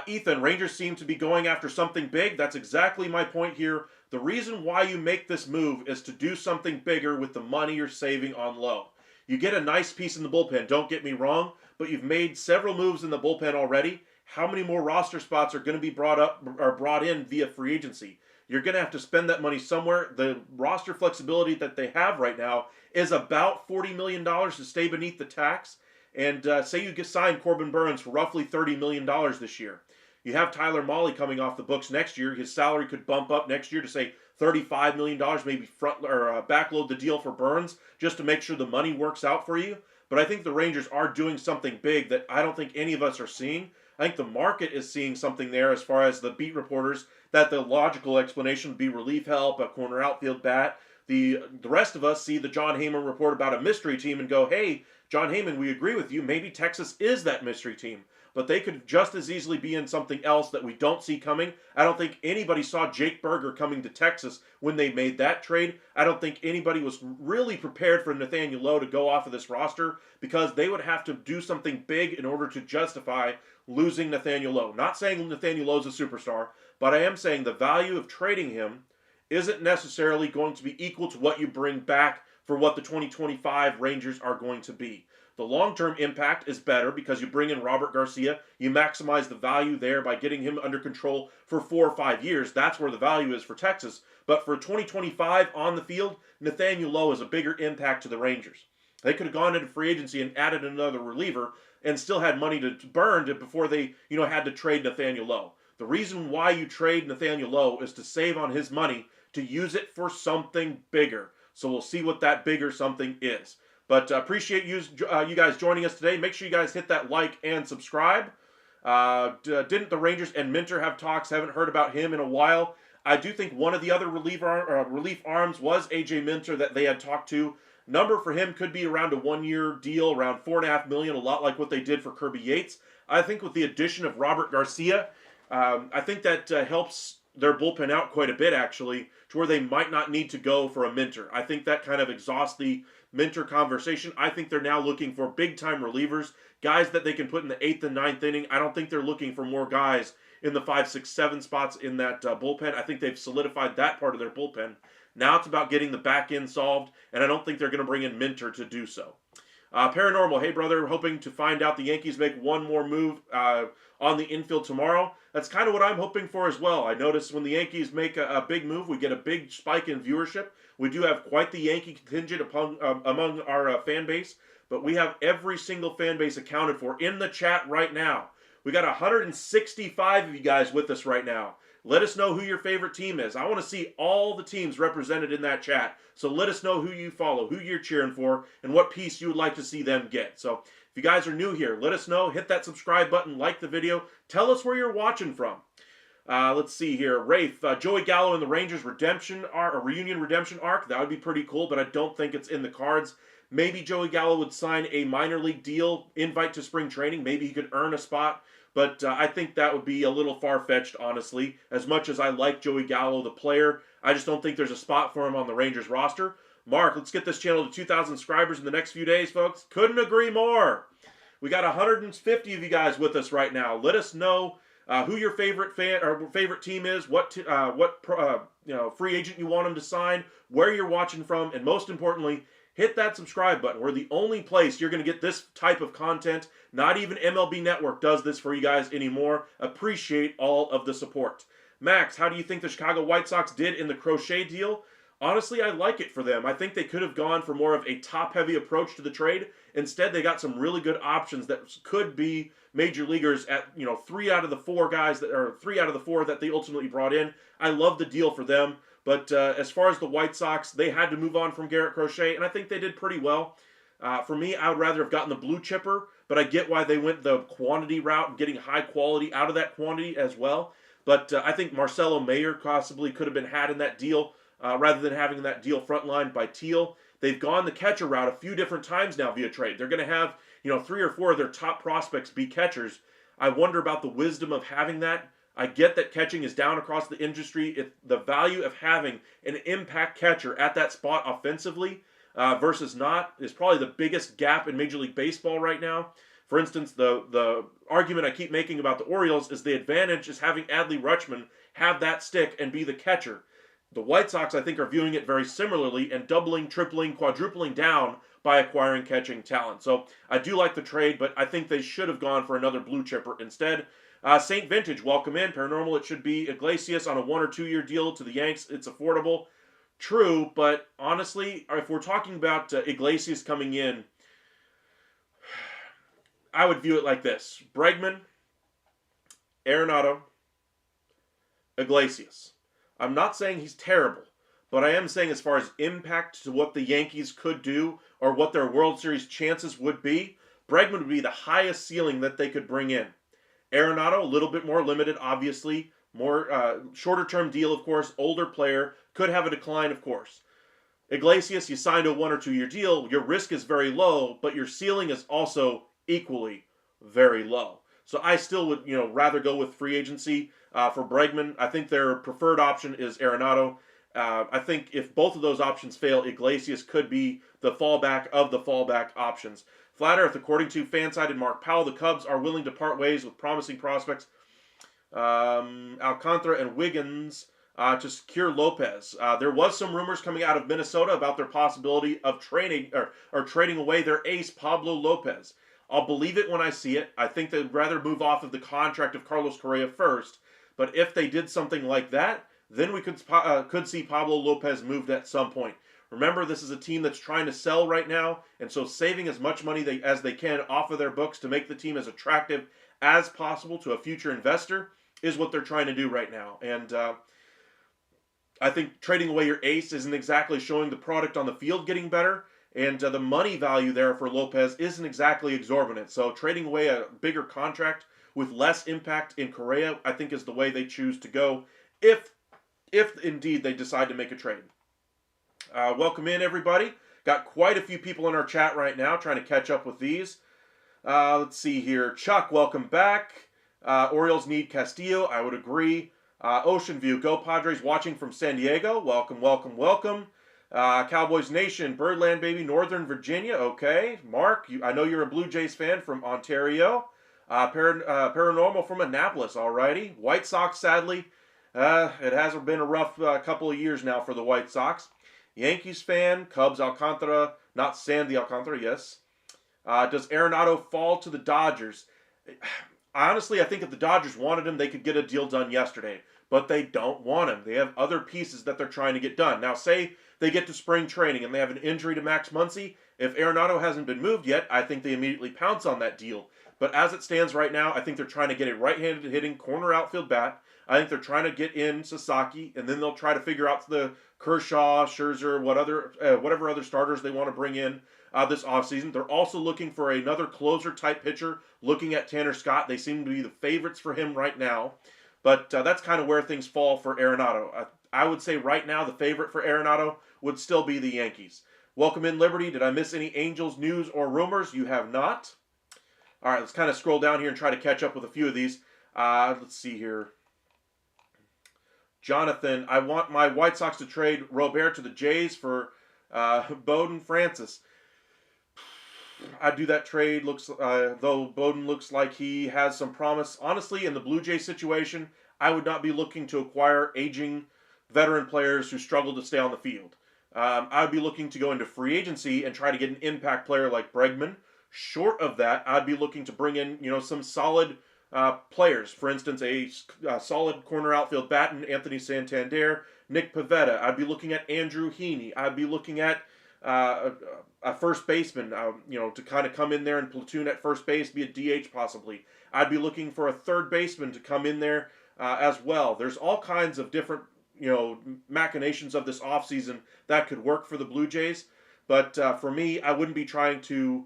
Ethan, Rangers seem to be going after something big. That's exactly my point here. The reason why you make this move is to do something bigger with the money you're saving on Lowe. You get a nice piece in the bullpen, don't get me wrong, but you've made several moves in the bullpen already. How many more roster spots are going to be brought in via free agency? You're going to have to spend that money somewhere. The roster flexibility that they have right now is about $40 million to stay beneath the tax. And say you sign Corbin Burnes for roughly $30 million this year. You have Tyler Mahle coming off the books next year. His salary could bump up next year to say $35 million, maybe backload the deal for Burnes just to make sure the money works out for you. But I think the Rangers are doing something big that I don't think any of us are seeing. I think the market is seeing something there as far as the beat reporters, that the logical explanation would be relief help, a corner outfield bat. The rest of us see the Jon Heyman report about a mystery team and go, hey, Jon Heyman, we agree with you. Maybe Texas is that mystery team. But they could just as easily be in something else that we don't see coming. I don't think anybody saw Jake Berger coming to Texas when they made that trade. I don't think anybody was really prepared for Nathaniel Lowe to go off of this roster, because they would have to do something big in order to justify losing Nathaniel Lowe. Not saying Nathaniel Lowe's a superstar, but I am saying the value of trading him isn't necessarily going to be equal to what you bring back for what the 2025 Rangers are going to be. The long-term impact is better because you bring in Robert Garcia. You maximize the value there by getting him under control for 4 or 5 years. That's where the value is for Texas. But for 2025 on the field, Nathaniel Lowe is a bigger impact to the Rangers. They could have gone into free agency and added another reliever and still had money to burn before they had to trade Nathaniel Lowe. The reason why you trade Nathaniel Lowe is to save on his money to use it for something bigger. So we'll see what that bigger something is. But appreciate you guys joining us today. Make sure you guys hit that like and subscribe. Didn't the Rangers and Minter have talks? Haven't heard about him in a while. I do think one of the other relief arms was AJ Minter that they had talked to. Number for him could be around a 1-year deal, around $4.5 million, a lot like what they did for Kirby Yates. I think with the addition of Robert Garcia, I think that helps their bullpen out quite a bit, actually, to where they might not need to go for a Minter. I think that kind of exhausts the Minter conversation. I think they're now looking for big-time relievers, guys that they can put in the 8th and 9th inning. I don't think they're looking for more guys in the 5, 6, 7 spots in that bullpen. I think they've solidified that part of their bullpen. Now it's about getting the back end solved, and I don't think they're going to bring in Minter to do so. Paranormal, hey brother, hoping to find out the Yankees make one more move on the infield tomorrow. That's kind of what I'm hoping for as well. I notice when the Yankees make a big move, we get a big spike in viewership. We do have quite the Yankee contingent among our fan base, but we have every single fan base accounted for in the chat right now. We got 165 of you guys with us right now. Let us know who your favorite team is. I want to see all the teams represented in that chat. So let us know who you follow, who you're cheering for, and what piece you would like to see them get. So if you guys are new here, let us know. Hit that subscribe button, like the video. Tell us where you're watching from. Let's see here. Rafe, Joey Gallo in the Rangers reunion redemption arc. That would be pretty cool, but I don't think it's in the cards. Maybe Joey Gallo would sign a minor league deal, invite to spring training. Maybe he could earn a spot. But I think that would be a little far-fetched, honestly. As much as I like Joey Gallo, the player, I just don't think there's a spot for him on the Rangers roster. Mark, let's get this channel to 2,000 subscribers in the next few days, folks. Couldn't agree more. We got 150 of you guys with us right now. Let us know who your favorite fan or favorite team is, what free agent you want them to sign, where you're watching from, and most importantly, hit that subscribe button. We're the only place you're going to get this type of content. Not even MLB Network does this for you guys anymore. Appreciate all of the support. Max, how do you think the Chicago White Sox did in the Crochet deal? Honestly, I like it for them. I think they could have gone for more of a top-heavy approach to the trade. Instead, they got some really good options that could be major leaguers at 3 out of the 4 guys that 3 out of the 4 that they ultimately brought in. I love the deal for them. But as far as the White Sox, they had to move on from Garrett Crochet, and I think they did pretty well. For me, I would rather have gotten the blue chipper, but I get why they went the quantity route and getting high quality out of that quantity as well. But I think Marcelo Mayer possibly could have been had in that deal rather than having that deal frontlined by Teal. They've gone the catcher route a few different times now via trade. They're going to have 3 or 4 of their top prospects be catchers. I wonder about the wisdom of having that. I get that catching is down across the industry. The value of having an impact catcher at that spot offensively versus not is probably the biggest gap in Major League Baseball right now. For instance, the argument I keep making about the Orioles is the advantage is having Adley Rutschman have that stick and be the catcher. The White Sox, I think, are viewing it very similarly and doubling, tripling, quadrupling down by acquiring catching talent. So I do like the trade, but I think they should have gone for another blue chipper instead. Saint Vintage, welcome in. Paranormal, it should be Iglesias on a 1 or 2 year deal to the Yanks. It's affordable. True, but honestly, if we're talking about Iglesias coming in, I would view it like this. Bregman, Arenado, Iglesias. I'm not saying he's terrible, but I am saying as far as impact to what the Yankees could do or what their World Series chances would be, Bregman would be the highest ceiling that they could bring in. Arenado, a little bit more limited, obviously. More shorter-term deal, of course. Older player. Could have a decline, of course. Iglesias, you signed a 1 or 2 year deal. Your risk is very low, but your ceiling is also equally very low. So I still would, rather go with free agency for Bregman. I think their preferred option is Arenado. I think if both of those options fail, Iglesias could be the fallback of the fallback options. Flat Earth, according to Fansided Mark Powell, the Cubs are willing to part ways with promising prospects Alcantara and Wiggins to secure Lopez. There was some rumors coming out of Minnesota about their possibility of trading away their ace Pablo Lopez. I'll believe it when I see it. I think they'd rather move off of the contract of Carlos Correa first. But if they did something like that, then we could see Pablo Lopez moved at some point. Remember, this is a team that's trying to sell right now, and so saving as much money as they can off of their books to make the team as attractive as possible to a future investor is what they're trying to do right now. And I think trading away your ace isn't exactly showing the product on the field getting better, and the money value there for Lopez isn't exactly exorbitant. So trading away a bigger contract with less impact in Correa, I think, is the way they choose to go if indeed they decide to make a trade. Welcome in, everybody. Got quite a few people in our chat right now trying to catch up with these. Let's see here. Chuck, welcome back. Orioles need Castillo. I would agree. Ocean View, go Padres, watching from San Diego. Welcome, welcome, welcome. Cowboys Nation, Birdland, baby, Northern Virginia. Okay. Mark, I know you're a Blue Jays fan from Ontario. Paranormal from Annapolis. Alrighty. White Sox, sadly. It has been a rough couple of years now for the White Sox. Yankees fan, Cubs Alcantara, not Sandy Alcantara, yes. Does Arenado fall to the Dodgers? Honestly, I think if the Dodgers wanted him, they could get a deal done yesterday. But they don't want him. They have other pieces that they're trying to get done. Now, say they get to spring training and they have an injury to Max Muncy. If Arenado hasn't been moved yet, I think they immediately pounce on that deal. But as it stands right now, I think they're trying to get a right-handed hitting corner outfield bat. I think they're trying to get in Sasaki, and then they'll try to figure out the Kershaw, Scherzer, whatever other starters they want to bring in this offseason. They're also looking for another closer-type pitcher, looking at Tanner Scott. They seem to be the favorites for him right now. But that's kind of where things fall for Arenado. I would say right now the favorite for Arenado would still be the Yankees. Welcome in, Liberty. Did I miss any Angels news or rumors? You have not. All right, let's kind of scroll down here and try to catch up with a few of these. Let's see here. Jonathan, I want my White Sox to trade Robert to the Jays for Bowden Francis. I'd do that trade, though Bowden looks like he has some promise. Honestly, in the Blue Jays situation, I would not be looking to acquire aging veteran players who struggle to stay on the field. I would be looking to go into free agency and try to get an impact player like Bregman. Short of that, I'd be looking to bring in, some solid players. For instance, a solid corner outfield bat in Anthony Santander, Nick Pivetta. I'd be looking at Andrew Heaney. I'd be looking at a first baseman, to kind of come in there and platoon at first base, be a DH possibly. I'd be looking for a third baseman to come in there as well. There's all kinds of different, machinations of this offseason that could work for the Blue Jays. But for me, I wouldn't be trying to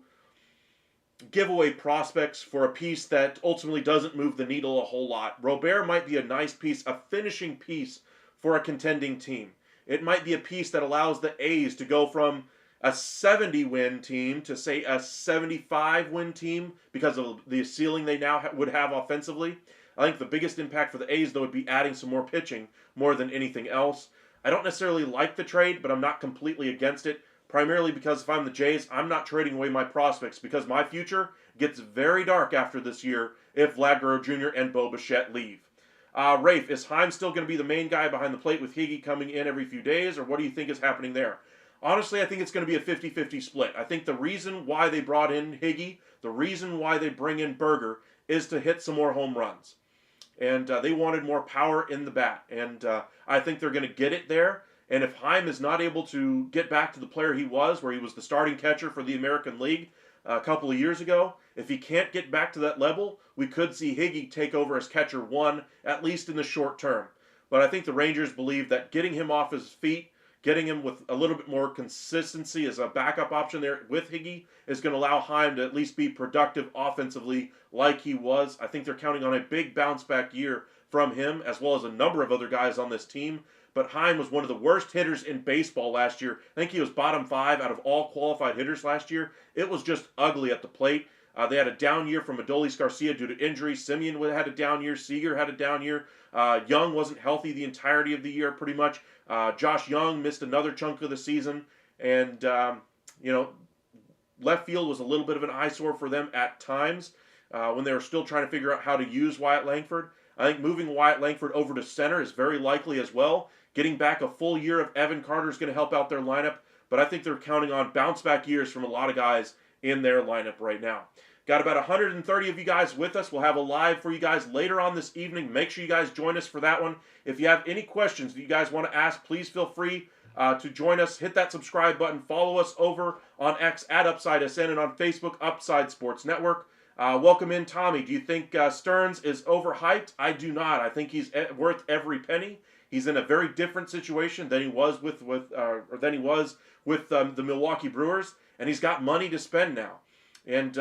give away prospects for a piece that ultimately doesn't move the needle a whole lot. Robert might be a nice piece, a finishing piece for a contending team. It might be a piece that allows the A's to go from a 70-win team to, say, a 75-win team because of the ceiling they now would have offensively. I think the biggest impact for the A's, though, would be adding some more pitching more than anything else. I don't necessarily like the trade, but I'm not completely against it. Primarily because if I'm the Jays, I'm not trading away my prospects because my future gets very dark after this year if Vlad Guerrero Jr. and Bo Bichette leave. Rafe, is Heim still going to be the main guy behind the plate with Higgy coming in every few days, or what do you think is happening there? Honestly, I think it's going to be a 50-50 split. I think the reason why they brought in Higgy, the reason why they bring in Berger, is to hit some more home runs. And they wanted more power in the bat. And I think they're going to get it there. And if Heim is not able to get back to the player he was, where he was the starting catcher for the American League a couple of years ago, if he can't get back to that level, we could see Higgy take over as catcher one, at least in the short term. But I think the Rangers believe that getting him off his feet, getting him with a little bit more consistency as a backup option there with Higgy is going to allow Heim to at least be productive offensively like he was. I think they're counting on a big bounce back year from him, as well as a number of other guys on this team. but Hine was one of the worst hitters in baseball last year. I think he was bottom 5 out of all qualified hitters last year. It was just ugly at the plate. They had a down year from Adolis Garcia due to injury. Simeon had a down year. Seager had a down year. Young wasn't healthy the entirety of the year, pretty much. Josh Young missed another chunk of the season. And, left field was a little bit of an eyesore for them at times when they were still trying to figure out how to use Wyatt Langford. I think moving Wyatt Langford over to center is very likely as well. Getting back a full year of Evan Carter is going to help out their lineup. But I think they're counting on bounce-back years from a lot of guys in their lineup right now. Got about 130 of you guys with us. We'll have a live for you guys later on this evening. Make sure you guys join us for that one. If you have any questions that you guys want to ask, please feel free to join us. Hit that subscribe button. Follow us over on X at UpsideSN and on Facebook, Upside Sports Network. Welcome in, Tommy. Do you think Stearns is overhyped? I do not. I think he's worth every penny. He's in a very different situation than he was with the Milwaukee Brewers, and he's got money to spend now. And,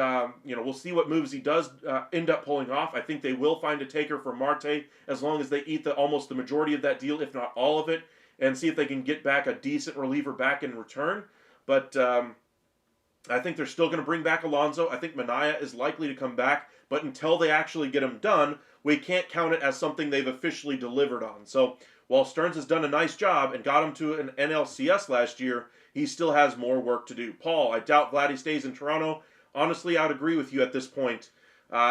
we'll see what moves he does end up pulling off. I think they will find a taker for Marte as long as they eat almost the majority of that deal, if not all of it, and see if they can get back a decent reliever back in return. But I think they're still going to bring back Alonso. I think Manaea is likely to come back, but until they actually get him done, we can't count it as something they've officially delivered on. So while Stearns has done a nice job and got him to an NLCS last year, he still has more work to do. Paul, I doubt Vladdy stays in Toronto. Honestly, I'd agree with you at this point.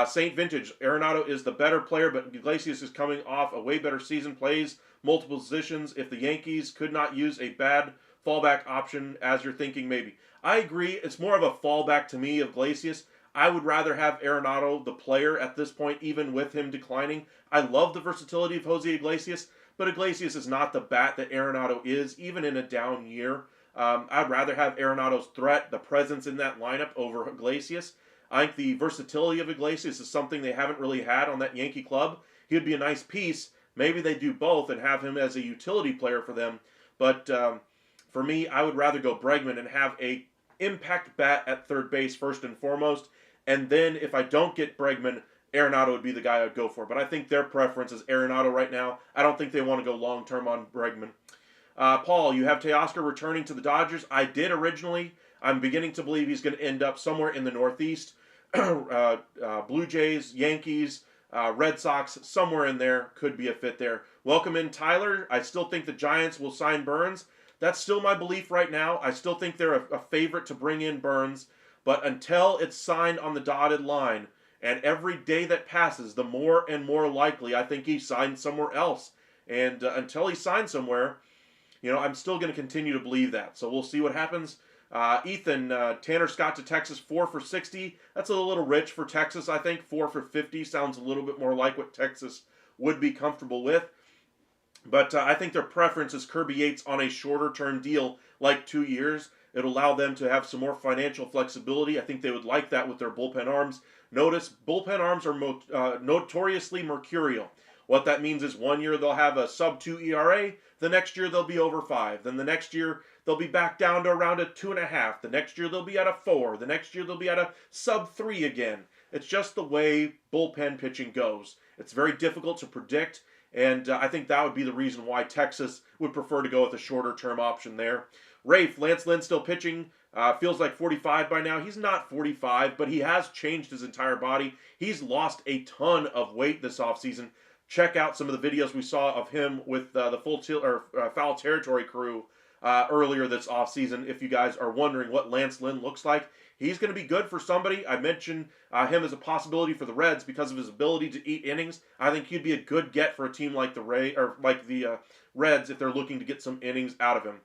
Saint Vintage, Arenado is the better player, but Iglesias is coming off a way better season, plays multiple positions. If the Yankees could not use a bad fallback option, as you're thinking, maybe. I agree. It's more of a fallback to me of Iglesias. I would rather have Arenado, the player, at this point, even with him declining. I love the versatility of Jose Iglesias, but Iglesias is not the bat that Arenado is, even in a down year. I'd rather have Arenado's threat, the presence in that lineup over Iglesias. I think the versatility of Iglesias is something they haven't really had on that Yankee club. He would be a nice piece. Maybe they do both and have him as a utility player for them. But for me, I would rather go Bregman and have a impact bat at third base first and foremost. And then if I don't get Bregman, Arenado would be the guy I'd go for. But I think their preference is Arenado right now. I don't think they want to go long-term on Bregman. Paul, you have Teoscar returning to the Dodgers. I did originally. I'm beginning to believe he's going to end up somewhere in the Northeast. Blue Jays, Yankees, Red Sox, somewhere in there could be a fit there. Welcome in, Tyler. I still think the Giants will sign Burnes. That's still my belief right now. I still think they're a favorite to bring in Burnes. But until it's signed on the dotted line, and every day that passes, the more and more likely I think he signs somewhere else. And until he signs somewhere, I'm still going to continue to believe that. So we'll see what happens. Ethan, Tanner Scott to Texas, 4 for 60. That's a little rich for Texas, I think. 4 for 50 sounds a little bit more like what Texas would be comfortable with. But I think their preference is Kirby Yates on a shorter-term deal, like 2 years. It'll allow them to have some more financial flexibility. I think they would like that with their bullpen arms. Notice, bullpen arms are notoriously mercurial. What that means is 1 year they'll have a sub-2 ERA. The next year they'll be over 5. Then the next year they'll be back down to around a 2.5. The next year they'll be at a 4. The next year they'll be at a sub-3 again. It's just the way bullpen pitching goes. It's very difficult to predict, and I think that would be the reason why Texas would prefer to go with a shorter-term option there. Rafe, Lance Lynn still pitching. Feels like 45 by now. He's not 45, but he has changed his entire body. He's lost a ton of weight this offseason. Check out some of the videos we saw of him with the Foul Territory crew earlier this offseason. If you guys are wondering what Lance Lynn looks like, he's going to be good for somebody. I mentioned him as a possibility for the Reds because of his ability to eat innings. I think he'd be a good get for a team like the Reds if they're looking to get some innings out of him.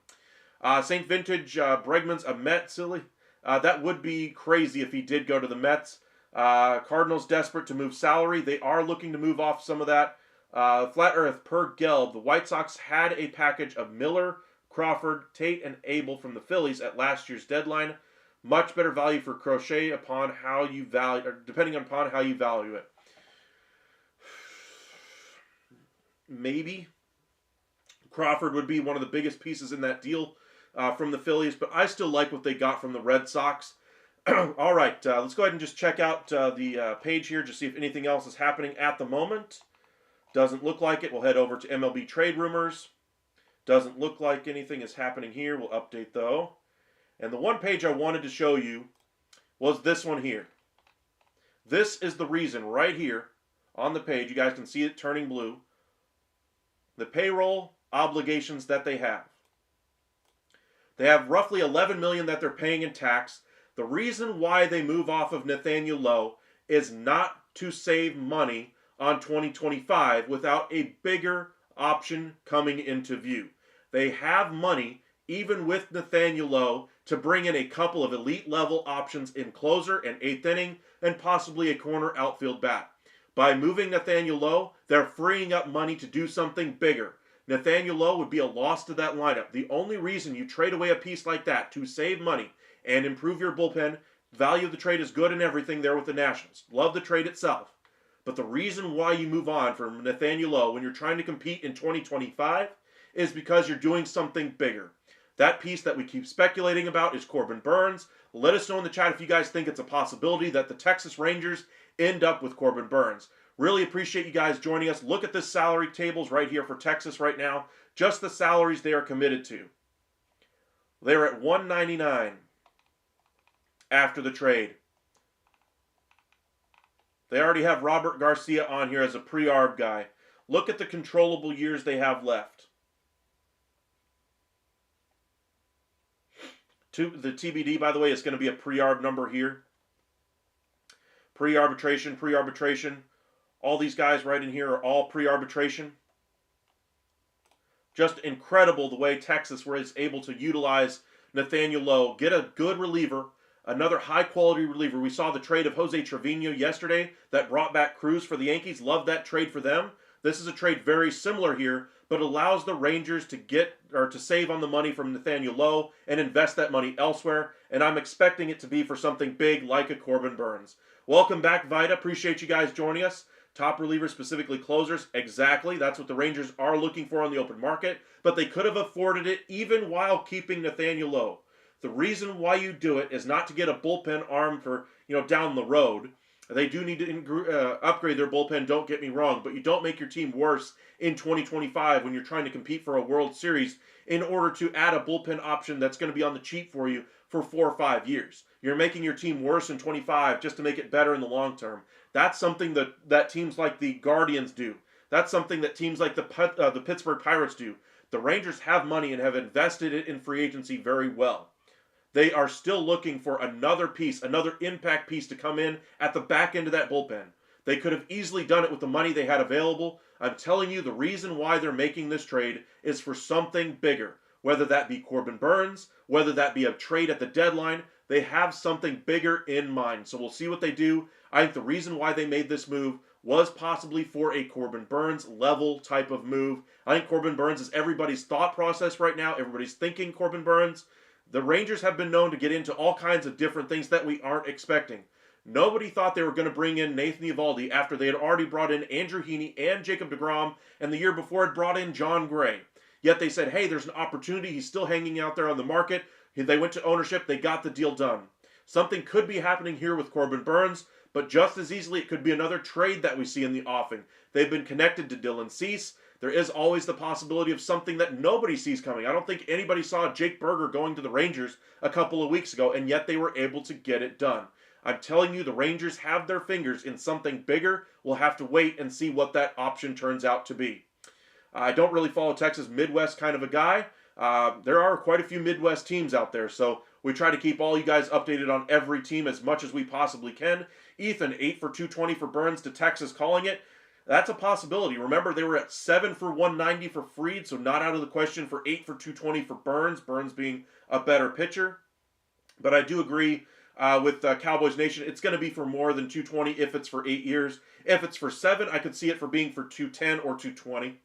St. Vintage, Bregman's a Met, silly. That would be crazy if he did go to the Mets. Cardinals desperate to move salary. They are looking to move off some of that. Flat Earth, per Gelb, the White Sox had a package of Miller, Crawford, Tate, and Abel from the Phillies at last year's deadline. Much better value for Crochet upon how you value, or depending upon how you value it. Maybe Crawford would be one of the biggest pieces in that deal from the Phillies, but I still like what they got from the Red Sox. All right, let's go ahead and just check out the page here to see if anything else is happening at the moment. Doesn't look like it. We'll head over to MLB Trade Rumors. Doesn't look like anything is happening here. We'll update though. And the one page I wanted to show you was this one here. This is the reason right here on the page. You guys can see it turning blue. The payroll obligations that they have. They have roughly $11 million that they're paying in tax. The reason why they move off of Nathaniel Lowe is not to save money on 2025 without a bigger option coming into view. They have money, even with Nathaniel Lowe, to bring in a couple of elite level options in closer and eighth inning and possibly a corner outfield bat. By moving Nathaniel Lowe, they're freeing up money to do something bigger. Nathaniel Lowe would be a loss to that lineup. The only reason you trade away a piece like that to save money and improve your bullpen, value of the trade is good and everything there with the Nationals. Love the trade itself. But the reason why you move on from Nathaniel Lowe when you're trying to compete in 2025 is because you're doing something bigger. That piece that we keep speculating about is Corbin Burnes. Let us know in the chat if you guys think it's a possibility that the Texas Rangers end up with Corbin Burnes. Really appreciate you guys joining us. Look at the salary tables right here for Texas right now. Just the salaries they are committed to. They're at $199 after the trade. They already have Robert Garcia on here as a pre-arb guy. Look at the controllable years they have left. The TBD, by the way, is going to be a pre-arb number here. Pre-arbitration, pre-arbitration. All these guys right in here are all pre-arbitration. Just incredible the way Texas was able to utilize Nathaniel Lowe, get a good reliever, another high-quality reliever. We saw the trade of Jose Trevino yesterday that brought back Cruz for the Yankees. Love that trade for them. This is a trade very similar here, but allows the Rangers to get or to save on the money from Nathaniel Lowe and invest that money elsewhere. And I'm expecting it to be for something big like a Corbin Burnes. Welcome back, Vida. Appreciate you guys joining us. Top relievers, specifically closers. Exactly. That's what the Rangers are looking for on the open market. But they could have afforded it even while keeping Nathaniel Lowe. The reason why you do it is not to get a bullpen arm for, down the road. They do need to upgrade their bullpen, don't get me wrong, but you don't make your team worse in 2025 when you're trying to compete for a World Series in order to add a bullpen option that's going to be on the cheap for you for 4 or 5 years. You're making your team worse in 25 just to make it better in the long term. That's something that teams like the Guardians do. That's something that teams like the Pittsburgh Pirates do. The Rangers have money and have invested it in free agency very well. They are still looking for another piece, another impact piece to come in at the back end of that bullpen. They could have easily done it with the money they had available. I'm telling you, the reason why they're making this trade is for something bigger. Whether that be Corbin Burnes, whether that be a trade at the deadline, they have something bigger in mind. So we'll see what they do. I think the reason why they made this move was possibly for a Corbin Burnes level type of move. I think Corbin Burnes is everybody's thought process right now. Everybody's thinking Corbin Burnes. The Rangers have been known to get into all kinds of different things that we aren't expecting. Nobody thought they were going to bring in Nathan Eovaldi after they had already brought in Andrew Heaney and Jacob deGrom, and the year before had brought in John Gray. Yet they said, hey, there's an opportunity. He's still hanging out there on the market. They went to ownership. They got the deal done. Something could be happening here with Corbin Burnes, but just as easily it could be another trade that we see in the offing. They've been connected to Dylan Cease. There is always the possibility of something that nobody sees coming. I don't think anybody saw Jake Berger going to the Rangers a couple of weeks ago, and yet they were able to get it done. I'm telling you, the Rangers have their fingers in something bigger. We'll have to wait and see what that option turns out to be. I don't really follow Texas Midwest kind of a guy. There are quite a few Midwest teams out there, so we try to keep all you guys updated on every team as much as we possibly can. Ethan, 8 for 220 for Burnes to Texas calling it. That's a possibility. Remember, they were at 7 for 190 for Fried, so not out of the question for 8 for 220 for Burnes, Burnes being a better pitcher. But I do agree with Cowboys Nation. It's going to be for more than 220 if it's for 8 years. If it's for 7, I could see it for being for 210 or 220.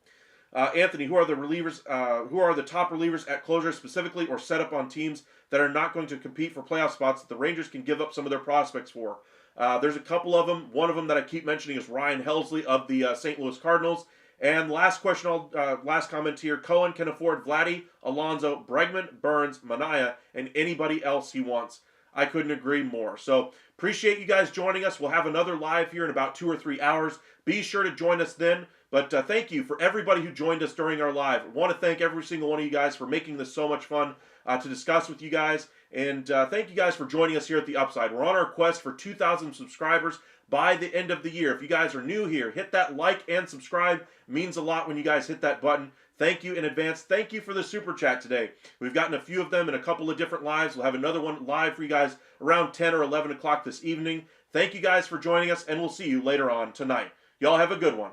Anthony, who are the relievers? Who are the top relievers at closer specifically, or set up on teams that are not going to compete for playoff spots that the Rangers can give up some of their prospects for? There's a couple of them. One of them that I keep mentioning is Ryan Helsley of the St. Louis Cardinals. And last question, last comment here. Cohen can afford Vladdy, Alonso, Bregman, Burnes, Manaea, and anybody else he wants. I couldn't agree more. So appreciate you guys joining us. We'll have another live here in about 2 or 3 hours. Be sure to join us then. But thank you for everybody who joined us during our live. I want to thank every single one of you guys for making this so much fun to discuss with you guys. And thank you guys for joining us here at The Upside. We're on our quest for 2,000 subscribers by the end of the year. If you guys are new here, hit that like and subscribe. It means a lot when you guys hit that button. Thank you in advance. Thank you for the super chat today. We've gotten a few of them in a couple of different lives. We'll have another one live for you guys around 10 or 11 o'clock this evening. Thank you guys for joining us, and we'll see you later on tonight. Y'all have a good one.